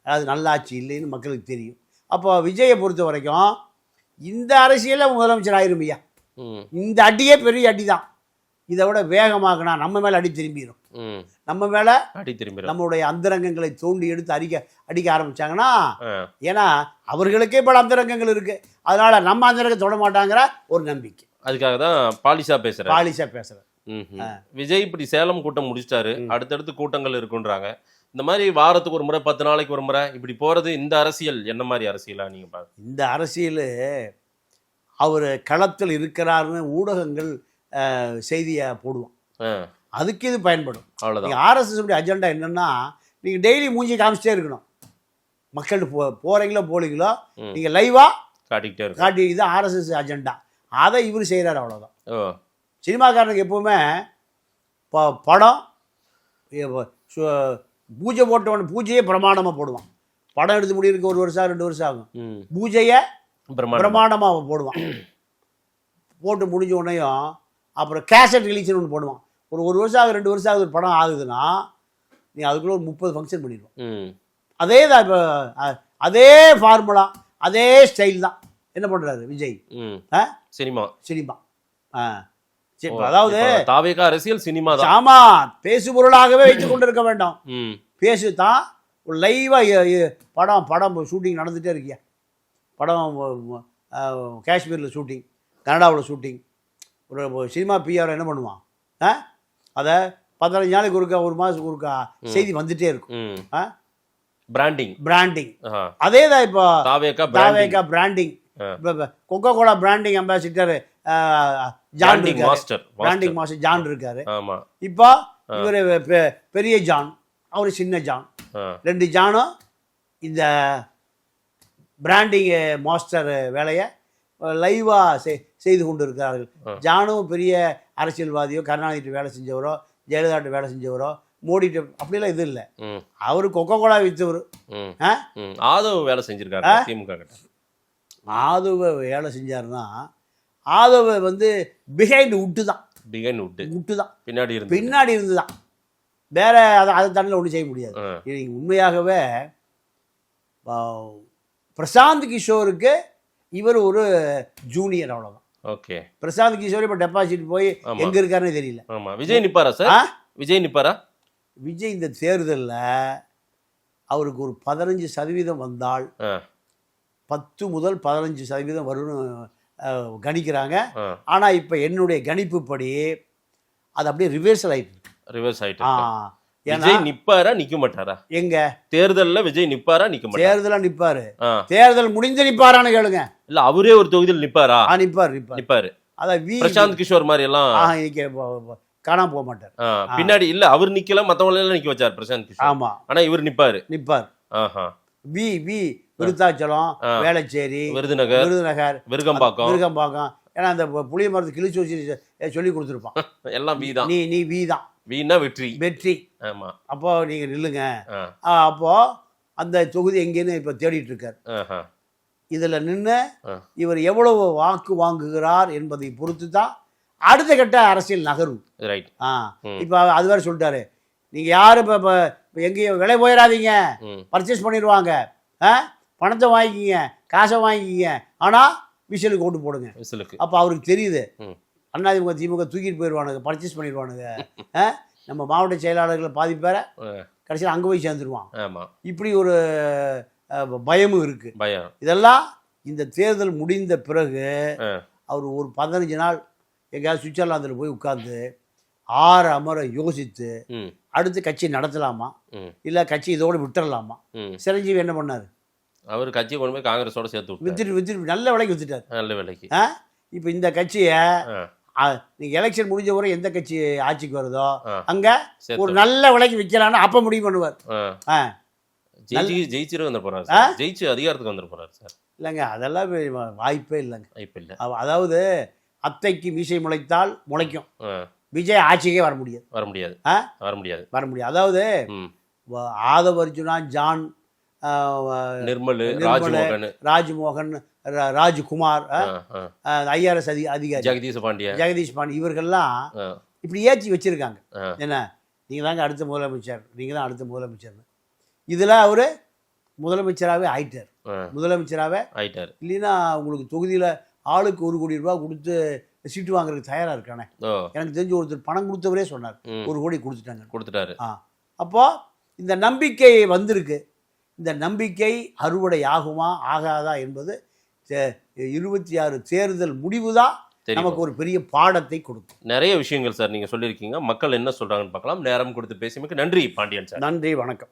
அது நல்ல ஆட்சி இல்லைன்னு மக்களுக்கு தெரியும். அப்போ விஜயை பொறுத்த வரைக்கும் இந்த அரசியலில் முதலமைச்சர் ஆயிருமையா, இந்த அடியே பெரிய அடி தான். இதை விட வேகமாகனா நம்ம மேலே அடி திரும்பிடும். நம்ம மேலே அடி திரும்பி நம்மளுடைய அந்தரங்கங்களை தோண்டி எடுத்து அடிக்க ஆரம்பிச்சாங்கன்னா, ஏன்னா அவர்களுக்கே பல அந்தரங்கங்கள் இருக்கு, அதனால நம்ம அந்தரங்கம் தொட மாட்டாங்கிற ஒரு நம்பிக்கை. அதுக்காக தான் பாலிசா பேசுறேன். விஜய் இப்படி சேலம் கூட்டம் முடிச்சிட்டாரு, அடுத்தடுத்து கூட்டங்கள் இருக்குன்றாங்க. இந்த மாதிரி வாரத்துக்கு ஒரு முறை 10 நாளைக்கு ஒரு முறை இப்படி போறது, இந்த அரசியல் என்ன மாதிரி அரசியலா நீங்க பாருங்க? இந்த அரசியல் அவர் களத்தில் இருக்கிறாருன்னு ஊடகங்கள் செய்தியை போடுவோம், அதுக்கு இது பயன்படும். அவ்வளோதான். ஆர்எஸ்எஸ் அஜெண்டா என்னன்னா, நீங்க டெய்லி மூஞ்சி காமிச்சிட்டே இருக்கணும். மக்கள் போறீங்களோ போலீங்களோ நீங்க லைவா காட்டி, இது ஆர்எஸ்எஸ் அஜெண்டா. அதை இவர் செய்யறாரு, அவ்வளோதான். சினிமாக்காரனுக்கு எப்பவுமே படம் பூஜை போட்டவன் பூஜையே பிரமாண்டமாக போடுவான். படம் எடுத்து முடியிருக்கு 1 வருஷம் 2 வருஷம் ஆகும். பூஜையை பிரமாண்டமாக போடுவான். போட்டு முடிஞ்ச உடனேயும் அப்புறம் கேசட் ரிலீஸ்னு ஒன்று போடுவான். ஒரு வருஷம் ஆகுது 2 வருஷம் ஆகுது ஒரு படம் ஆகுதுன்னா நீ அதுக்குள்ளே ஒரு 30 ஃபங்க்ஷன் பண்ணிடுவோம். அதே தான் இப்போ அதே ஃபார்முலா அதே ஸ்டைல் தான் என்ன பண்ணுறாரு விஜய். சினிமா அதாவது தாவேகா அரசியல் சினிமா தான். ஆமா, பேசுபொருளாகவே வைத்துக் கொண்டிருக்க வேண்டாம். பேசு தான் லைவாக படம் ஷூட்டிங் நடந்துகிட்டே இருக்கியா. படம் காஷ்மீரில் ஷூட்டிங், கனடாவில் ஷூட்டிங். ஒரு சினிமா பிஆர் என்ன பண்ணுவான், அதை 15 நாளைக்கு ஒருக்கா 1 மாதத்துக்கு ஒருக்கா செய்தி வந்துட்டே இருக்கும். பிராண்டிங் அதே தான். இப்போ TVK branding, Coca Cola branding ambassador John இருக்காரு, பிராண்டிங் மாஸ்டர் ஜான் இருக்காரு. இப்போ இவர் பெரிய ஜான், அவர் சின்ன ஜான், 2 ஜானும் இந்த பிராண்டிங் மாஸ்டர் வேலையை லைவாக செய்து கொண்டு இருக்கிறார்கள். ஜானும் பெரிய அரசியல்வாதியோ, கருணாநிதிட்டு வேலை செஞ்சவரோ, ஜெயலலிதாட்டு வேலை செஞ்சவரோ, மோடிட்டு அப்படிலாம் இது இல்லை. அவரு கொக்கோ கோலா வித்தவர். ஆதவ வேலை செஞ்சிருக்காரு திமுக கிட்ட. ஆதவ வேலை செஞ்சாருன்னா ஆதவ வந்து பிஹைண்ட் விட்டு தான், பின்னாடி இருந்து தான். வேற அதை தண்ணில் ஒன்றும் செய்ய முடியாது. உண்மையாகவே பிரசாந்த் கிஷோருக்கு இவர் ஒரு ஜூனியர், அவ்வளோதான். ஓகே, பிரசாந்த் கிஷோர் இப்போ டெபாசிட் போய் எங்கே இருக்காருன்னு தெரியல. விஜய் நிப்பாரா சார்? விஜய் இந்த தேர்தலில் அவருக்கு ஒரு 15% வந்தால் 10 முதல் 15% வரும்னு கணிக்கிறாங்க. ஆனால் இப்போ என்னுடைய கணிப்பு படி அது அப்படியே ரிவர்ஸ் ஆயிட்டு. விஜய் நிப்பாரா நிக்க மாட்டாரா? எங்க தேர்தல்ல விஜய் நிப்பாரா நிக்க மாட்டாரா? தேர்தல நிப்பாரு. தேர்தல் முடிஞ்சு நிப்பாரான்னு கேளுங்க. இல்ல அவரே ஒரு தொகுதியில் நிப்பாரா? நிப்பாரு. அதான் பிரசாந்த் கிஷோர் மாதிரி எல்லாம் காணாம போக மாட்டார். பின்னாடி இல்ல அவர் நிக்கல, மத்தவங்க எல்லாம் நிக்க வச்சார் பிரசாந்த் கிஷோர். ஆமா, ஆனா இவர் நிப்பாரு. விருத்தாச்சலம், வேளச்சேரி, விருதுநகர், விருகம்பாக்கம். ஏன்னா அந்த புளிய மரத்து கிழிச்சு வச்சு சொல்லி கொடுத்துருப்பான். எல்லாம் நீ வீதான், வீணா வெற்றி. ஆமா, அப்போ நீங்க நில்லுங்க. அப்போ அந்த தொகுதி எங்கேன்னு இப்ப தேடிட்டு இருக்காரு. இதுல நின்று இவர் எவ்வளவு வாக்கு வாங்குகிறார் என்பதை பொறுத்து தான் அடுத்த கட்ட அரசியல் நகரும். இப்ப அது வேற சொல்லிட்டாரு, நீங்க யாரும் இப்ப எங்கேயும் விலை போயிடாதீங்க, பர்ச்சேஸ் பண்ணிடுவாங்க, பணத்தை வாங்கிக்கிங்க, காசை வாங்கிக்கிங்க, ஆனா விசிலுக்கு ஓட்டு போடுங்க. அப்ப அவருக்கு தெரியுது அண்ணாதிமுக திமுக தூக்கிட்டு போயிடுவானுங்க, பர்ச்சேஸ் பண்ணிடுவானுங்க. நம்ம மாவட்ட செயலாளர்களை பாதி பேரை கடைசியில் அங்கே போய் சேர்ந்துருவான். இப்படி ஒரு பயமும் இருக்கு. இதெல்லாம் இந்த தேர்தல் முடிந்த பிறகு அவர் ஒரு 15 நாள் எங்கேயாவது சுவிட்சர்லாந்தில் போய் உட்கார்ந்து 6 அமர யோசித்து அடுத்து கட்சி நடத்தலாமா இல்லை கட்சி இதோடு விட்டுறலாமா. சிரஞ்சீவி என்ன பண்ணாரு, அவர் கட்சியை கொண்டு போய் காங்கிரஸோட சேர்த்து வித்துட்டு நல்ல விலைக்கு வித்துட்டார். நல்ல விலைக்கு. இப்போ இந்த கட்சியை நீங்க எலெக்ஷன் முடிஞ்ச வரை எந்த கட்சி ஆட்சிக்கு வருதோ அங்க ஒரு நல்ல விலைக்கு விற்கலான்னு அப்ப முடிவு பண்ணுவார். ஜெயிச்சு வந்துட போறாரு, ஜெயிச்சு அதிகாரத்துக்கு வந்துட போறாரு சார். இல்லைங்க, அதெல்லாம் வாய்ப்பே இல்லைங்க. அதாவது அத்தைக்கு மீசை முளைத்தால் முளைக்கும், விஜய் ஆட்சிக்கே வர முடியாது. அதாவது ஆதவ அர்ஜுனா, ஜான், நிர்மல், ராஜ்மோகன், ராஜ்குமார், ஐஆர்எஸ் அதிகாரி ஜெகதீஷ் பாண்டி, இவர்கள்லாம் இப்படி ஏற்றி வச்சிருக்காங்க. என்ன, நீங்க தாங்க அடுத்த முதலமைச்சர், நீங்க தான் அடுத்த முதலமைச்சர்னு. இதுல அவரு முதலமைச்சராகவே ஆயிட்டார். இல்லைன்னா உங்களுக்கு தொகுதியில ஆளுக்கு 1 கோடி ரூபாய் கொடுத்து சீட்டு வாங்குறதுக்கு தயாரா இருக்கானே. எனக்கு தெரிஞ்சு ஒருத்தர் பணம் கொடுத்தவரே சொன்னார் 1 கோடி கொடுத்துட்டாரு. அப்போ இந்த நம்பிக்கை வந்திருக்கு. இந்த நம்பிக்கை அறுவடை ஆகுமா ஆகாதா என்பது 26 தேர்தல் முடிவு தான் நமக்கு ஒரு பெரிய பாடத்தை கொடுக்கும். நிறைய விஷயங்கள் சார் நீங்க சொல்லியிருக்கீங்க. மக்கள் என்ன சொல்றாங்கன்னு பார்க்கலாம். நேரம் கொடுத்து பேசியமைக்கு நன்றி பாண்டியன் சார். நன்றி, வணக்கம்.